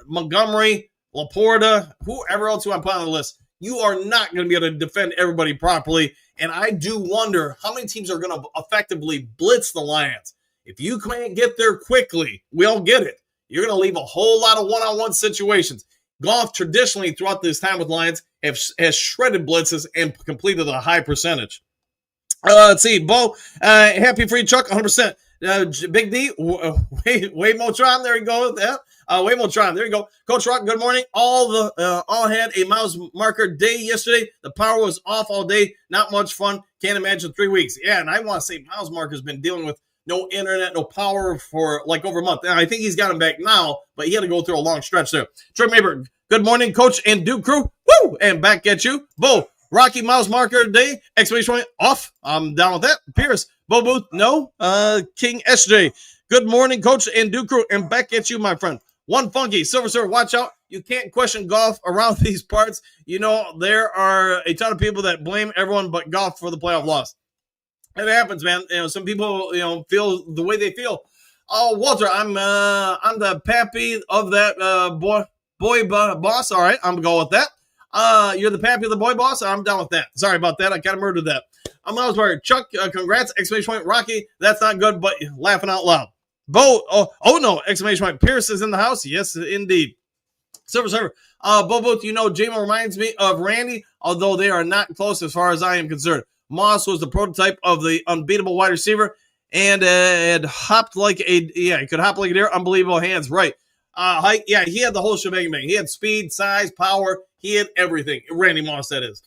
Montgomery, Laporta, whoever else you want to put on the list. You are not going to be able to defend everybody properly, and I do wonder how many teams are going to effectively blitz the Lions. If you can't get there quickly, we all get it. You're going to leave a whole lot of one-on-one situations. Goff traditionally throughout this time with Lions has shredded blitzes and completed a high percentage. Let's see, Bo, happy for you, Chuck, 100%. Big D, Waymotron, there you go. Waymotron, there you go. Coach Rock, good morning. All had a mouse marker day yesterday. The power was off all day. Not much fun. Can't imagine 3 weeks. Yeah, and I want to say mouse marker's been dealing with no internet, no power for like over a month. And I think he's got him back now, but he had to go through a long stretch there. Troy Mayberg, good morning, Coach and Duke Crew. Woo! And back at you. Bo, Rocky mouse marker day, exclamation point, off. I'm down with that. Pierce, Bo Booth, no. King SJ, good morning, Coach and Duke Crew. And back at you, my friend. One Funky, Silver, watch out. You can't question Goff around these parts. There are a ton of people that blame everyone but Goff for the playoff loss. It happens, man. Some people, feel the way they feel. Oh, Walter, I'm the pappy of that boy boss. All right, I'm gonna go with that. You're the pappy of the boy boss. I'm down with that. Sorry about that. I kind of murdered that. I'm Osborne. Chuck, congrats! Exclamation point. Rocky, that's not good, but laughing out loud. Bo, oh no! Exclamation point. Pierce is in the house. Yes, indeed. Silver. Bo Booth, J-Mo reminds me of Randy, although they are not close as far as I am concerned. Moss was the prototype of the unbeatable wide receiver and had hopped like he could hop like a deer. Unbelievable hands. Right. Height, yeah, he had the whole shebang. He had speed, size, power. He had everything. Randy Moss, that is.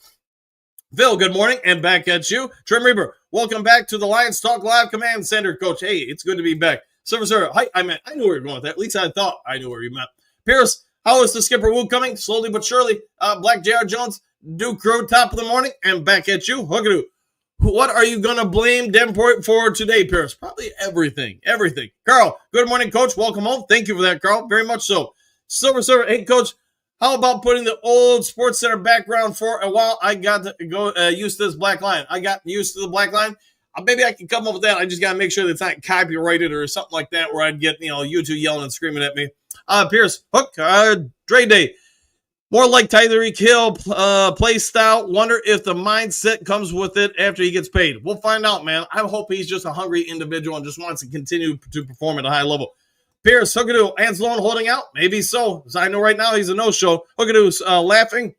Phil, good morning, and back at you. Trim Reaper, welcome back to the Lions Talk Live Command Center, Coach. Hey, it's good to be back. Sir, hi, I knew where you were going with that. At least I thought I knew where you meant. Pierce, how is the Skipper Woo coming? Slowly but surely. Black J.R. Jones, Duke Crow, top of the morning, and back at you. Hookadoo. What are you going to blame Davenport for today, Pierce? Probably everything. Carl, good morning, Coach. Welcome home. Thank you for that, Carl. Very much so. Silver, hey, Coach. How about putting the old Sports Center background for a while? I got to go used to this black line. I got used to the black line. Maybe I can come up with that. I just got to make sure that it's not copyrighted or something like that where I'd get, you two yelling and screaming at me. Pierce, Hook, Dre Day. More like Tyreek Hill play style. Wonder if the mindset comes with it after he gets paid. We'll find out, man. I hope he's just a hungry individual and just wants to continue to perform at a high level. Pierce, Hookadoo, Anzalone holding out? Maybe so. As I know right now he's a no-show. Hookadoo's laughing.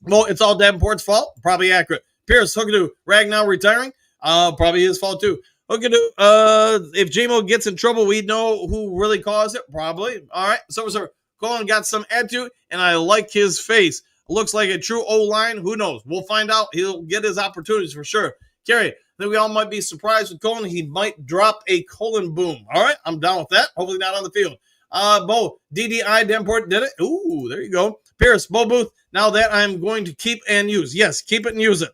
Well, it's all Davenport's fault. Probably accurate. Pierce, Hookadoo, Ragnow retiring? Probably his fault too. Hookadoo, if JMO gets in trouble, we know who really caused it. Probably. All right. So, Colin got some attitude, and I like his face. Looks like a true O-line. Who knows? We'll find out. He'll get his opportunities for sure. Kerry, I think we all might be surprised with Colin. He might drop a colon boom. All right, I'm down with that. Hopefully not on the field. Bo, DDI, Davenport did it. Ooh, there you go. Pierce, Bo Booth, now that I'm going to keep and use. Yes, keep it and use it.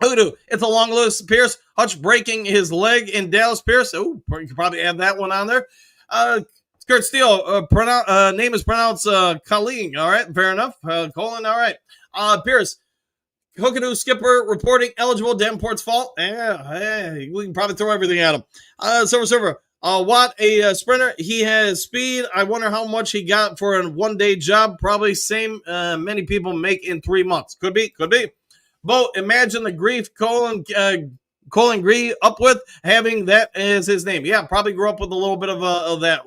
Hoodoo, it's a long list. Pierce, Hutch breaking his leg in Dallas. Pierce, you could probably add that one on there. Kurt Steele, name is pronounced Colleen. All right, fair enough. Colin, all right. Pierce, Hookadoo Skipper reporting eligible. Davenport's fault. Yeah, we can probably throw everything at him. Silver, Watt, a sprinter. He has speed. I wonder how much he got for a one-day job. Probably same many people make in 3 months. Could be. Bo, imagine the grief Colin grew up with having that as his name. Yeah, probably grew up with a little bit of that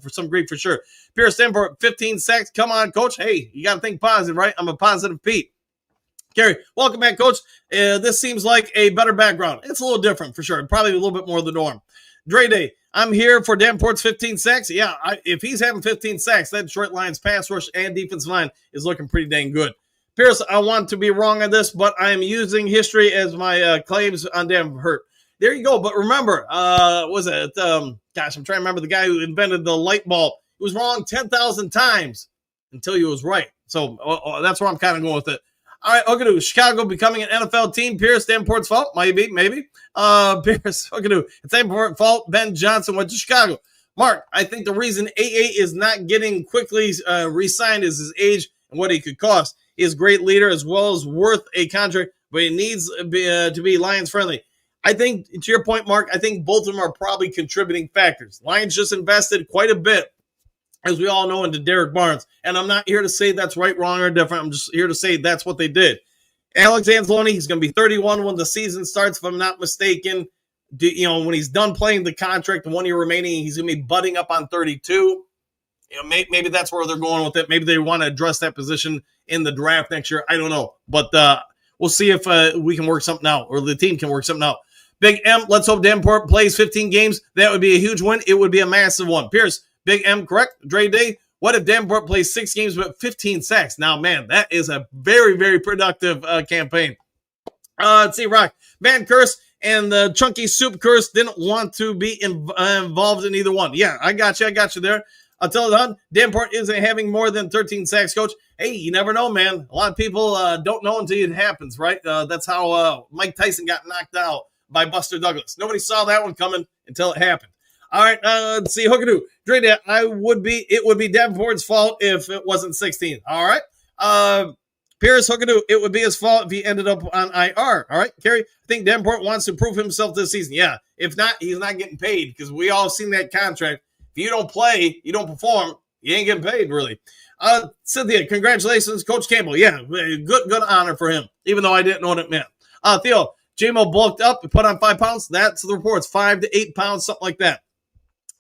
for some grief for sure. Pierce Davenport, 15 sacks. Come on, Coach. Hey, you got to think positive, right? I'm a positive Pete. Gary, welcome back, Coach. This seems like a better background. It's a little different for sure. Probably a little bit more of the norm. Dre Day, I'm here for Davenport's 15 sacks. Yeah, if he's having 15 sacks, that Detroit Lions pass rush and defensive line is looking pretty dang good. Pierce, I want to be wrong on this, but I am using history as my claims on Davenport. There you go. But remember, I'm trying to remember the guy who invented the light bulb. He was wrong 10,000 times until he was right. So that's where I'm kind of going with it. All right, Hookadoo, Chicago becoming an NFL team. Pierce, Davenport's fault. Maybe. Pierce, Hookadoo, it's Davenport's fault. Ben Johnson went to Chicago. Mark, I think the reason AA is not getting quickly re-signed is his age and what he could cost. He is a great leader as well as worth a contract, but he needs to be Lions friendly. I think, to your point, Mark, I think both of them are probably contributing factors. Lions just invested quite a bit, as we all know, into Derek Barnes. And I'm not here to say that's right, wrong, or different. I'm just here to say that's what they did. Alex Anzalone, he's going to be 31 when the season starts, if I'm not mistaken. When he's done playing the contract, 1 year remaining, he's going to be butting up on 32. Maybe that's where they're going with it. Maybe they want to address that position in the draft next year. I don't know. But we'll see if we can work something out, or the team can work something out. Big M, let's hope Davenport plays 15 games. That would be a huge win. It would be a massive one. Pierce, Big M, correct? Dre Day, what if Davenport plays 6 games with 15 sacks? Now, man, that is a very, very productive campaign. Let's see, Rock. Van Curse and the Chunky Soup Curse didn't want to be involved in either one. Yeah, I got you there. I'll tell you that Davenport isn't having more than 13 sacks, Coach. Hey, you never know, man. A lot of people don't know until it happens, right? That's how Mike Tyson got knocked out by Buster Douglas. Nobody saw that one coming until it happened. All right, let's see. Hookadoo. Dre, it would be Davenport's fault if it wasn't 16. All right. Pierce, Hookadoo, it would be his fault if he ended up on IR. All right, Kerry, I think Davenport wants to prove himself this season. Yeah, if not, he's not getting paid because we all seen that contract. If you don't play, you don't perform, you ain't getting paid, really. Cynthia, congratulations, Coach Campbell. Yeah, good honor for him, even though I didn't know what it meant. Theo, J-Mo bulked up and put on 5 pounds. That's the reports, 5 to 8 pounds, something like that.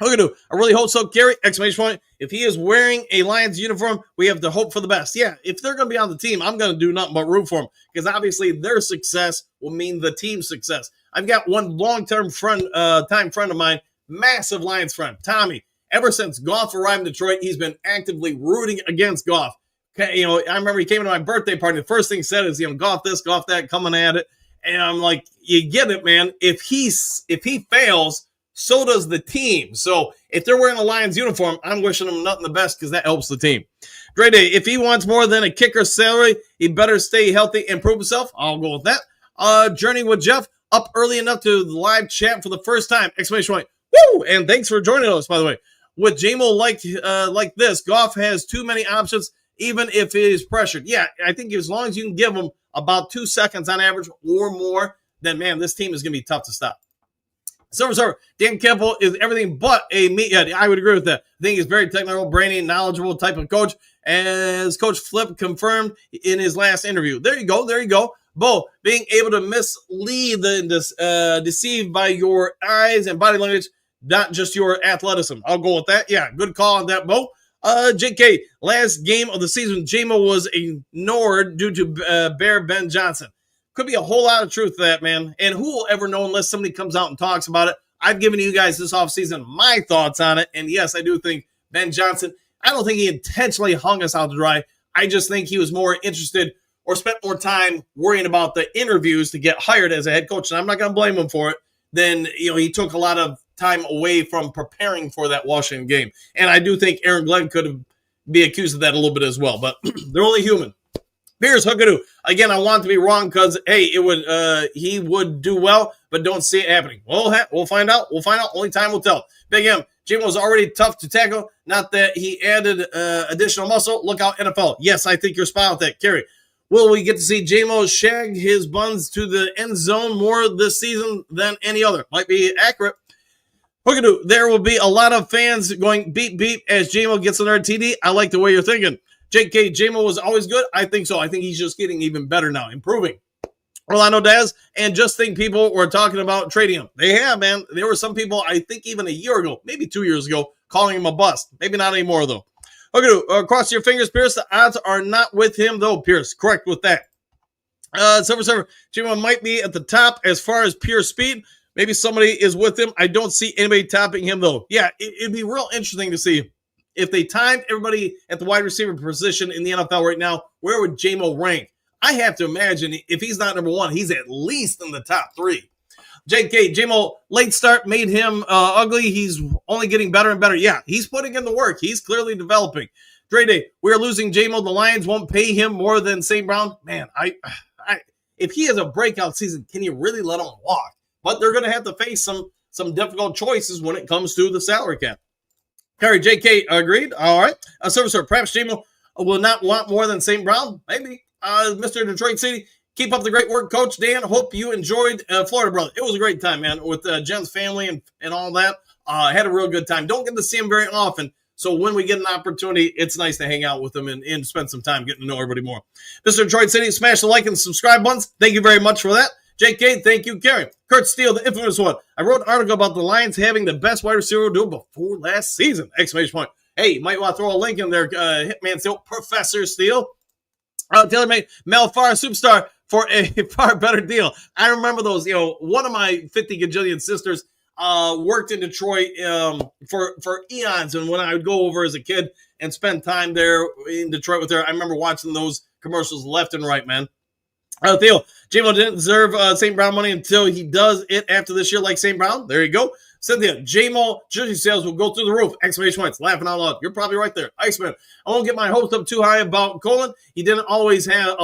Hookadoo, I really hope so, Gary, exclamation point. If he is wearing a Lions uniform, we have to hope for the best. Yeah, if they're going to be on the team, I'm going to do nothing but root for them because obviously their success will mean the team's success. I've got one long-term friend of mine, massive Lions friend, Tommy. Ever since Goff arrived in Detroit, he's been actively rooting against Goff. Okay, I remember he came to my birthday party. The first thing he said is, Goff this, Goff that, coming at it. And I'm like, you get it, man. If he fails, so does the team. So if they're wearing a Lions uniform, I'm wishing them nothing the best because that helps the team. Dre Day, if he wants more than a kicker's salary, he better stay healthy and prove himself. I'll go with that. Journey with Jeff, up early enough to the live chat for the first time. Exclamation point. Woo! And thanks for joining us, by the way. With JMO like this, Goff has too many options, even if he is pressured. Yeah, I think as long as you can give him about 2 seconds on average or more, then, man, this team is going to be tough to stop. Silver, Dan Campbell is everything but a meathead. I would agree with that. I think he's very technical, brainy, knowledgeable type of coach, as Coach Flip confirmed in his last interview. There you go. Bo, being able to mislead and deceive by your eyes and body language, not just your athleticism. I'll go with that. Yeah, good call on that, Bo. JK, last game of the season, JMO was ignored due to Bear Ben Johnson. Could be a whole lot of truth to that, man. And who will ever know unless somebody comes out and talks about it? I've given you guys this offseason my thoughts on it. And yes, I do think Ben Johnson, I don't think he intentionally hung us out to dry. I just think he was more interested or spent more time worrying about the interviews to get hired as a head coach. And I'm not going to blame him for it. Then, he took a lot of time away from preparing for that Washington game. And I do think Aaron Glenn could be accused of that a little bit as well. But they're only human. Here's Hookadoo. Again, I want to be wrong because, hey, he would do well, but don't see it happening. We'll find out. Only time will tell. Big M. Jim was already tough to tackle. Not that he added additional muscle. Look out, NFL. Yes, I think you're spot on that, Kerry. Will we get to see J-Mo shag his buns to the end zone more this season than any other? Might be accurate. Hookadoo, there will be a lot of fans going beep, beep as J-Mo gets another TD. I like the way you're thinking. JK, J-Mo was always good? I think so. I think he's just getting even better now, improving. Orlando Daz, and just think people were talking about trading him. They have, man. There were some people, I think even a year ago, maybe 2 years ago, calling him a bust. Maybe not anymore, though. Okay, cross your fingers, Pierce. The odds are not with him, though, Pierce. Correct with that. Silver, J-Mo might be at the top as far as pure speed. Maybe somebody is with him. I don't see anybody topping him, though. Yeah, it'd be real interesting to see. If they timed everybody at the wide receiver position in the NFL right now, where would J-Mo rank? I have to imagine if he's not number one, he's at least in the top 3. JK, J-Mo, late start made him ugly. He's only getting better and better. Yeah, he's putting in the work. He's clearly developing. Dre Day, we're losing J-Mo. The Lions won't pay him more than St. Brown. Man, if he has a breakout season, can you really let him walk? But they're going to have to face some difficult choices when it comes to the salary cap. Harry JK agreed. All right. Sir, perhaps J-Mo will not want more than St. Brown. Maybe. Mr. Detroit City, keep up the great work, Coach Dan. Hope you enjoyed Florida, brother. It was a great time, man, with Jen's family and all that. Had a real good time. Don't get to see him very often. So when we get an opportunity, it's nice to hang out with them and spend some time getting to know everybody more. Mr. Detroit City, smash the like and subscribe buttons. Thank you very much for that. JK, thank you, Karen. Kurt Steele, the infamous one. I wrote an article about the Lions having the best wide receiver duo before last season. Exclamation point. Hey, you might want to throw a link in there, Hitman Steele, Professor Steele. Taylor made Mel Farr superstar for a far better deal. I remember those, one of my 50 gajillion sisters worked in Detroit for eons. And when I would go over as a kid and spend time there in Detroit with her, I remember watching those commercials left and right, man. Theo, J-Mo didn't deserve St. Brown money until he does it after this year like St. Brown. There you go. Cynthia, J-Mo jersey sales will go through the roof. Exclamation points. Laughing out loud. You're probably right there. Iceman, I won't get my hopes up too high about Colin. He didn't always have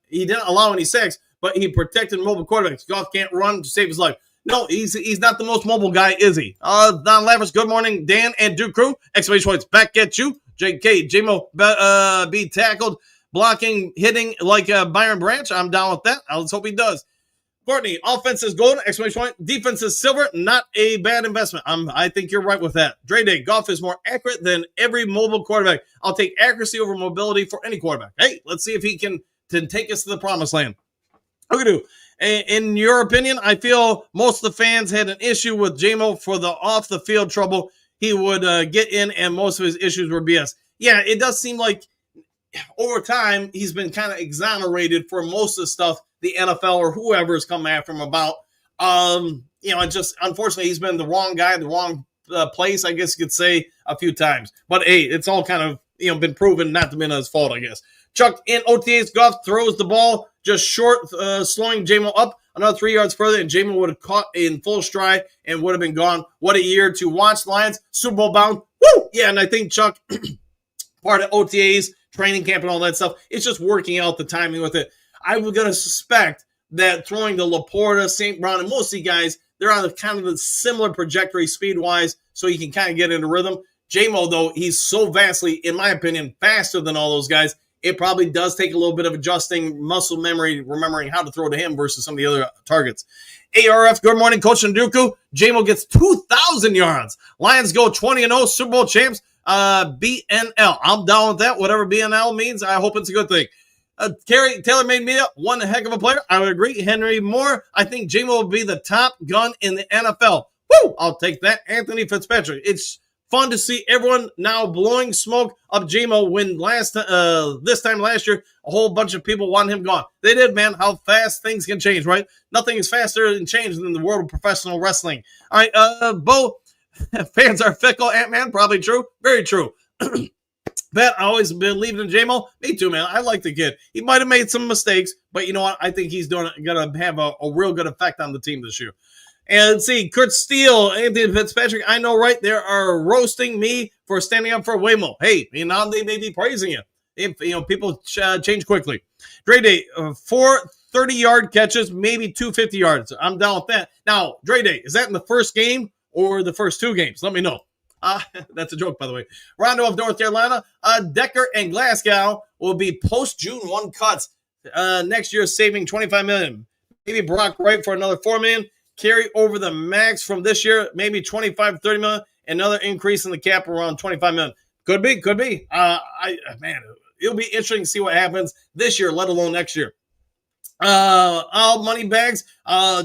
he didn't allow any sacks, but he protected mobile quarterbacks. Goff can't run to save his life. No, he's not the most mobile guy, is he? Don Lavers, good morning, Dan and Duke Crew. Exclamation points. Back at you. JK, J-Mo be tackled. Blocking, hitting like Byron Branch. I'm down with that. Let's hope he does. Courtney, offense is gold. Exclamation point. Defense is silver. Not a bad investment. I think you're right with that. Dre Day, Goff is more accurate than every mobile quarterback. I'll take accuracy over mobility for any quarterback. Hey, let's see if he can take us to the promised land. Okay, in your opinion, I feel most of the fans had an issue with J-Mo for the off-the-field trouble he would get in, and most of his issues were BS. Yeah, it does seem like over time, he's been kind of exonerated for most of the stuff the NFL or whoever has come after him about. Just unfortunately, he's been the wrong guy, the wrong place, I guess you could say, a few times. But hey, it's all kind of been proven not to be his fault, I guess. Chuck in OTA's Goff throws the ball just short, slowing Jamo up another 3 yards further, and Jamo would have caught in full stride and would have been gone. What a year to watch Lions Super Bowl bound. Woo! Yeah, and I think Chuck, part of OTA's training camp and all that stuff, it's just working out the timing with it. I was going to suspect that throwing the Laporta, St. Brown, and most of these guys, they're on kind of the similar trajectory speed-wise, so you can kind of get into rhythm. Jamo, though, he's so vastly, in my opinion, faster than all those guys. It probably does take a little bit of adjusting muscle memory, remembering how to throw to him versus some of the other targets. ARF, good morning, Coach Nduku. Jamo gets 2,000 yards. Lions go 20-0, Super Bowl champs. BNL. I'm down with that. Whatever BNL means, I hope it's a good thing. Kerry, Taylor-made media, one heck of a player. I would agree. Henry Moore, I think Jamo will be the top gun in the NFL. Woo! I'll take that. Anthony Fitzpatrick. It's fun to see everyone now blowing smoke up Jamo when this time last year, a whole bunch of people wanted him gone. They did, man. How fast things can change, right? Nothing is faster and change than the world of professional wrestling. All right, Bo, fans are fickle. Ant-Man, probably true. Very true. Bet, I always believed in Jamo. Me too, man. I like the kid. He might have made some mistakes, but you know what? I think he's going to have a real good effect on the team this year. And let's see, Kurt Steele, Anthony Fitzpatrick, I know, right? They are roasting me for standing up for Waymo. Hey, now they may be praising you. If people change quickly. Dre Day, 4 30-yard catches, maybe 2 50 yards. I'm down with that. Now, Dre Day, is that in the first game or the first 2 games? Let me know. That's a joke, by the way. Rondo of North Carolina, Decker and Glasgow will be post-June 1 cuts next year, saving $25 million. Maybe Brock Wright for another $4 million. Carry over the max from this year, maybe $25 to $30 million. Another increase in the cap around $25 million. Could be. Man, it'll be interesting to see what happens this year, let alone next year. All money bags,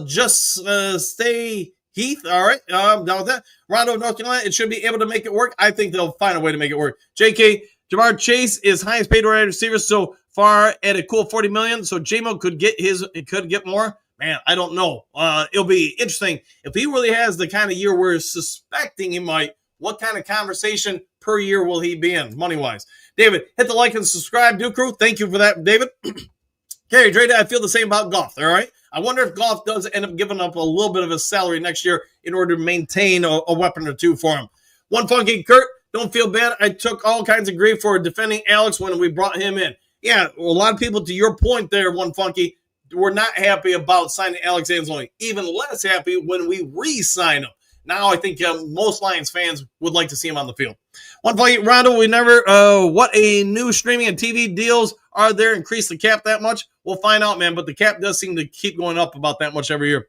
just stay Heath. All right, I'm down with that. Rondo of North Carolina, it should be able to make it work. I think they'll find a way to make it work. JK, Jamar Chase is highest paid wide receiver so far at a cool $40 million. So Jamo could get more. Man, I don't know. It'll be interesting. If he really has the kind of year we're suspecting he might, what kind of conversation per year will he be in, money-wise? David, hit the like and subscribe, Duke Crew. Thank you for that, David. Gary Drake, I feel the same about Goff, all right? I wonder if Goff does end up giving up a little bit of his salary next year in order to maintain a weapon or two for him. One funky Kurt, don't feel bad. I took all kinds of grief for defending Alex when we brought him in. Yeah, well, a lot of people, to your point there, One Funky, were not happy about signing Alex Anzalone. Even less happy when we re-sign him. Now I think most Lions fans would like to see him on the field. One funky Rondo, we never, what a new streaming and TV deals are there increase the cap that much? We'll find out, man, but the cap does seem to keep going up about that much every year.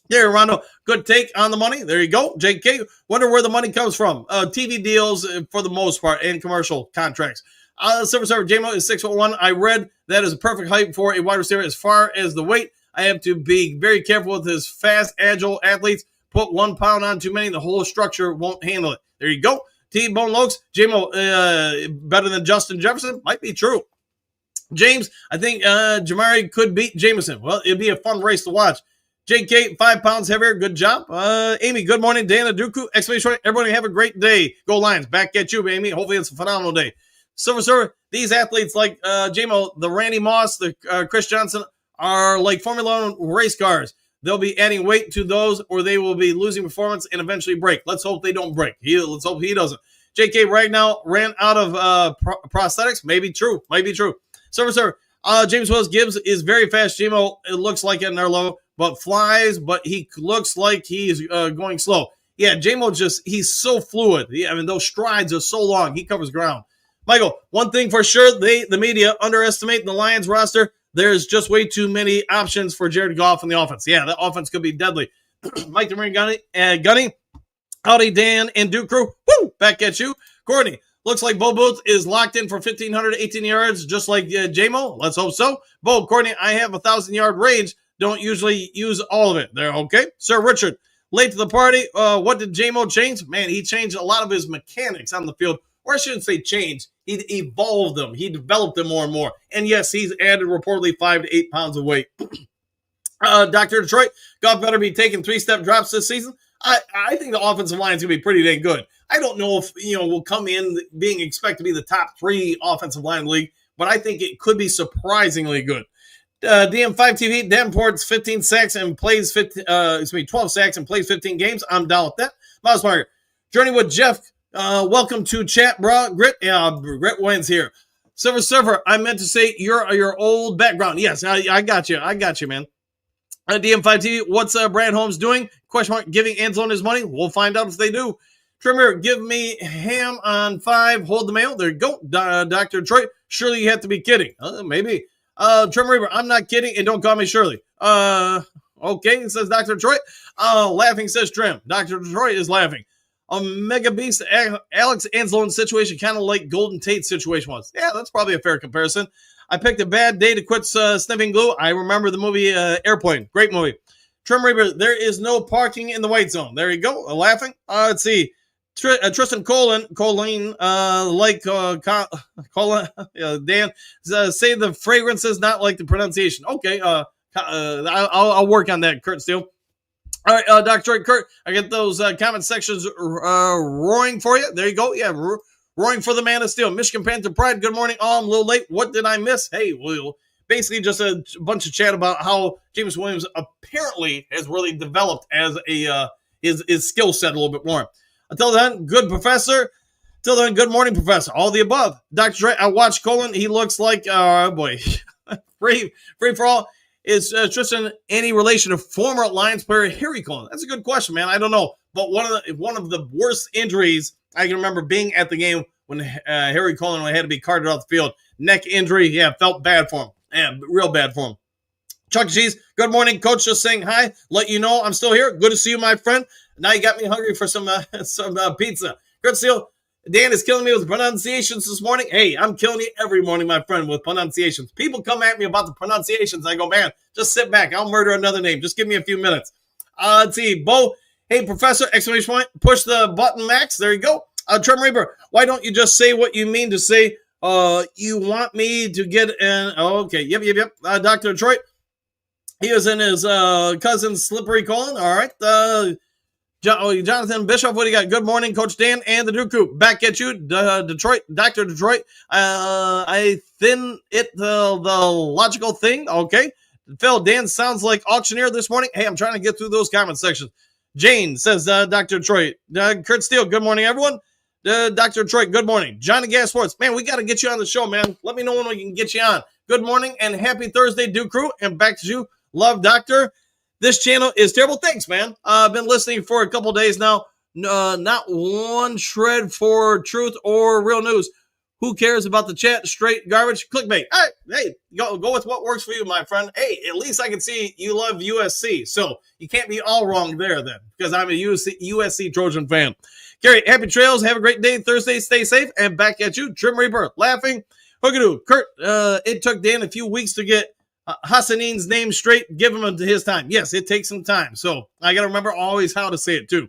There, Rondo, good take on the money. There you go. JK, wonder where the money comes from. TV deals for the most part and commercial contracts. Silver Server Jamo is 6'1". I read that is a perfect height for a wide receiver. As far as the weight, I have to be very careful with his fast, agile athletes. Put 1 pound on too many, the whole structure won't handle it. There you go. T-Bone Lokes, Jamo better than Justin Jefferson? Might be true. James, I think Jamari could beat Jameson. Well, it'd be a fun race to watch. JK, 5 pounds heavier. Good job. Amy, good morning. Dana Duku, exclamation point. Everybody have a great day. Go Lions. Back at you, Amy. Hopefully it's a phenomenal day. Silver Server, these athletes like Jamo, the Randy Moss, the Chris Johnson are like Formula 1 race cars. They'll be adding weight to those or they will be losing performance and eventually break. Let's hope they don't break. Let's hope he doesn't. JK right now ran out of prosthetics. Maybe true. Silver Server, James Willis Gibbs is very fast. Jamo, it looks like it in their low, but flies, but he looks like he's going slow. Yeah, Jamo he's so fluid. Yeah, I mean, those strides are so long. He covers ground. Michael, one thing for sure, the media underestimate the Lions roster. There's just way too many options for Jared Goff in the offense. Yeah, that offense could be deadly. Mike the Marine Gunny, howdy Dan and Duke Crew. Woo! Back at you. Courtney, looks like Bo Booth is locked in for 1,500 to 18 yards, just like Jamo. Let's hope so. Bo, Courtney, I have a 1,000-yard range. Don't usually use all of it. There, okay. Sir Richard, late to the party. What did Jamo change? Man, he changed a lot of his mechanics on the field. Or I shouldn't say change. He evolved them. He developed them more and more. And yes, he's added reportedly 5 to 8 pounds of weight. Dr. Detroit, Goff better be taking 3-step drops this season. I think the offensive line is going to be pretty dang good. I don't know if, we'll come in being expected to be the top 3 offensive line in the league, but I think it could be surprisingly good. DM5 TV, Davenport's 15 sacks and plays 12 sacks and plays 15 games. I'm down with that. Miles Meyer, Journey with Jeff. Welcome to chat, bro. Grit wins here. Silver Surfer, I meant to say your old background. Yes, I got you. I got you, man. DM5 TV, what's Brad Holmes doing? Question mark, giving Anzalone his money? We'll find out if they do. Trimmer, give me ham on 5. Hold the mail. There you go. Dr. Detroit, surely you have to be kidding. Maybe. Trim Reaper, I'm not kidding, and don't call me Shirley. Okay, says Dr. Detroit. Laughing, says Trim. Dr. Detroit is laughing. Mega Beast, Alex Anzalone's situation kind of like Golden Tate's situation was. Yeah, that's probably a fair comparison. I picked a bad day to quit sniffing glue. I remember the movie Airplane. Great movie. Trim Reaper, there is no parking in the white zone. There you go. Laughing. Let's see. Tristan Colleen, Dan, say the fragrance is not like the pronunciation. Okay, I'll work on that, Kurt Steele. All right, Dr. Troy, Kurt, I get those comment sections roaring for you. There you go. Yeah, roaring for the man of steel. Michigan Panther Pride, good morning. Oh, I'm a little late. What did I miss? Hey, well, basically just a bunch of chat about how Jameson Williams apparently has really developed as his skill set a little bit more. Until then, good professor. Until then, good morning, professor. All the above. Dr. Dre, I watched Colin. He looks like, free for all. Is Tristan any relation to former Lions player Harry Colin? That's a good question, man. I don't know. But one of the worst injuries I can remember being at the game when Harry Colin had to be carted off the field. Neck injury. Yeah, felt bad for him. Yeah, real bad for him. Chuck E. Cheese, good morning, coach. Just saying hi. Let you know I'm still here. Good to see you, my friend. Now you got me hungry for some pizza. Kurt Steele, Dan is killing me with pronunciations this morning. Hey, I'm killing you every morning, my friend, with pronunciations. People come at me about the pronunciations. I go, man, just sit back. I'll murder another name. Just give me a few minutes. Let's see. Bo, hey, professor, exclamation point. Push the button, Max. There you go. Trim Reaper, why don't you just say what you mean to say? You want me to get an... Oh, okay. Yep. Dr. Detroit, he was in his cousin's slippery colon. All right. Jonathan Bishop, what do you got? Good morning, Coach Dan and the Duke Group. Back at you, Detroit, Dr. Detroit. I thin it the logical thing. Okay. Phil, Dan sounds like auctioneer this morning. Hey, I'm trying to get through those comment sections. Jane says, Dr. Detroit. Kurt Steele, good morning, everyone. Dr. Detroit, good morning. Johnny Gas Sports, man, we got to get you on the show, man. Let me know when we can get you on. Good morning and happy Thursday, Duke Crew. And back to you. Love, Doctor. This channel is terrible. Thanks, man. I've been listening for a couple days now. Not one shred for truth or real news. Who cares about the chat? Straight garbage. Clickbait. All right, hey, go with what works for you, my friend. Hey, at least I can see you love USC. So you can't be all wrong there then, because I'm a USC Trojan fan. Gary, happy trails. Have a great day. Thursday, stay safe. And back at you. Trim Reaper, laughing. Hookadoo. Kurt, it took Dan a few weeks to get Hassanin's name straight. Give him his time. Yes, it takes some time. So I got to remember always how to say it too.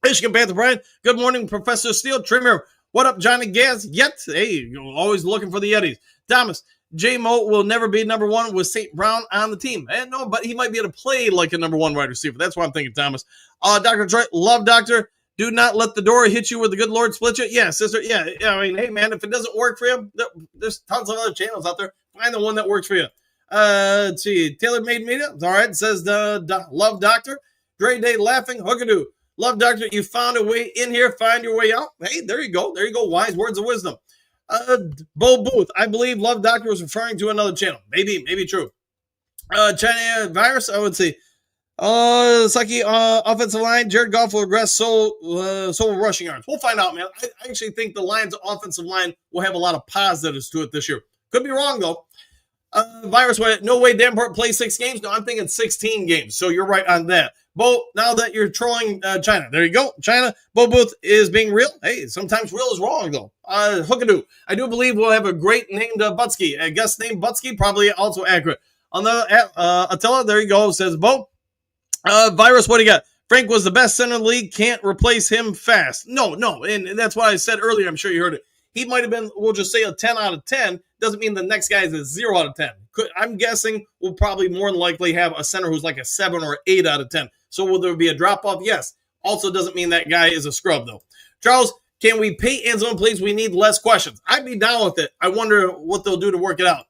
Michigan Panther Brian. Good morning, Professor Steele. Trimmer. What up, Johnny Gas? Yet. Hey, always looking for the Yetis. Thomas. J-Mo will never be number one with St. Brown on the team. No, but he might be able to play like a number one wide receiver. That's what I'm thinking, Thomas. Dr. Detroit. Love, Doctor. Do not let the door hit you where the good Lord split you. Yeah, sister. Yeah, I mean, hey, man, if it doesn't work for you, there's tons of other channels out there. Find the one that works for you. Let's see. Taylor Made Media. All right. Says Love Doctor. Great day laughing. Hookadoo. Love Doctor. You found a way in here. Find your way out. Hey, there you go. There you go. Wise words of wisdom. Bo Booth. I believe Love Doctor was referring to another channel. Maybe true. China Virus. I would say. Sucky offensive line. Jared Goff will regress. So rushing yards. We'll find out, man. I actually think the Lions' offensive line will have a lot of positives to it this year. Could be wrong though. Virus, no way Davenport plays 6 games. No, I'm thinking 16 games. So you're right on that. Bo, now that you're trolling China, there you go. China, Bo Booth is being real. Hey, sometimes real is wrong, though. Hookadoo, I do believe we'll have a great named Butsky. A guest named Butsky, probably also accurate. On the Attila, there you go, says Bo. Virus, what do you got? Frank was the best center in the league. Can't replace him fast. No. And that's what I said earlier. I'm sure you heard it. He might have been, we'll just say a 10 out of 10. Doesn't mean the next guy is a 0 out of 10. I'm guessing we'll probably more than likely have a center who's like a 7 or 8 out of 10. So will there be a drop-off? Yes. Also doesn't mean that guy is a scrub, though. Charles, can we pay end zone, please? We need less questions. I'd be down with it. I wonder what they'll do to work it out.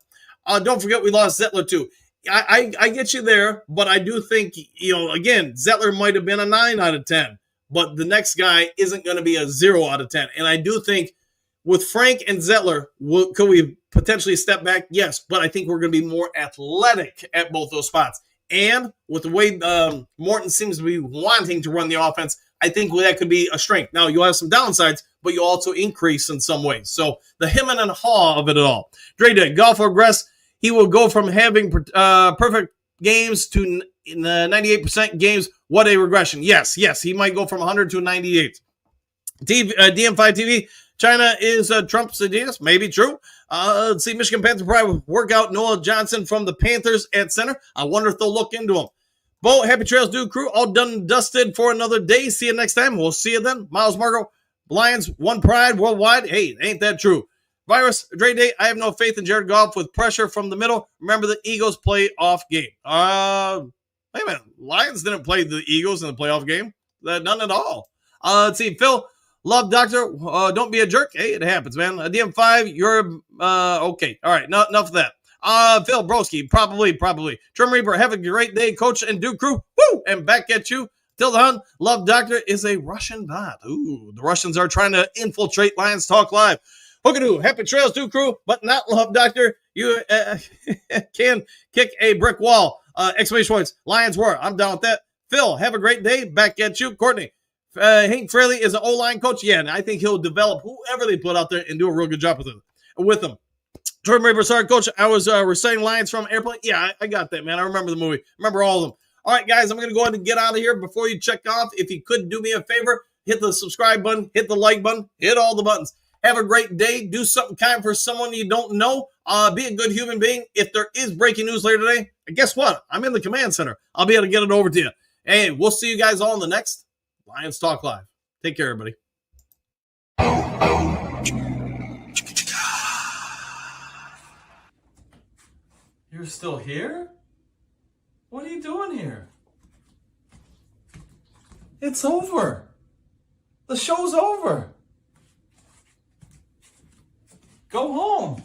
Don't forget we lost Zettler, too. I get you there, but I do think, again, Zettler might have been a 9 out of 10, but the next guy isn't going to be a 0 out of 10. And I do think with Frank and Zettler, could we potentially step back? Yes, but I think we're going to be more athletic at both those spots. And with the way Morton seems to be wanting to run the offense, I think that could be a strength. Now, you'll have some downsides, but you also increase in some ways. So the him and haw of it all. Dre Day, golf or regress. He will go from having perfect games to 98% games. What a regression. Yes, he might go from 100 to 98. DM5 TV, China is Trump's Adidas. Maybe true. Let's see, Michigan Panthers probably work out Noah Johnson from the Panthers at center. I wonder if they'll look into him. Bo, happy trails, dude, crew. All done and dusted for another day. See you next time. We'll see you then. Miles Margo, Lions, one pride worldwide. Hey, ain't that true? Virus, Dre Day, I have no faith in Jared Goff with pressure from the middle. Remember the Eagles playoff game. Wait a minute. Lions didn't play the Eagles in the playoff game. None at all. Let's see. Phil, love doctor. Don't be a jerk. Hey, it happens, man. DM5, you're okay. All right, enough of that. Phil Broski, probably. Trim Reaper, have a great day, coach and Duke crew. Woo! And back at you. Till the Hun, love doctor is a Russian bot. Ooh, the Russians are trying to infiltrate Lions Talk Live. Hookadoo, happy trails, Duke crew, but not love doctor. You can kick a brick wall. Exclamation points. Lions were. I'm down with that. Phil, have a great day. Back at you. Courtney, Hank Fraley is an O-line coach. Yeah, and I think he'll develop whoever they put out there and do a real good job with them. Jordan Ray Broussard, coach, I was reciting lines from Airplane. Yeah, I got that, man. I remember the movie. Remember all of them. All right, guys, I'm going to go ahead and get out of here. Before you check off, if you could do me a favor, hit the subscribe button, hit the like button, hit all the buttons. Have a great day. Do something kind for someone you don't know. Be a good human being. If there is breaking news later today, guess what? I'm in the command center. I'll be able to get it over to you. Hey, we'll see you guys all in the next Lions Talk Live. Take care, everybody. You're still here? What are you doing here? It's over. The show's over. Go home.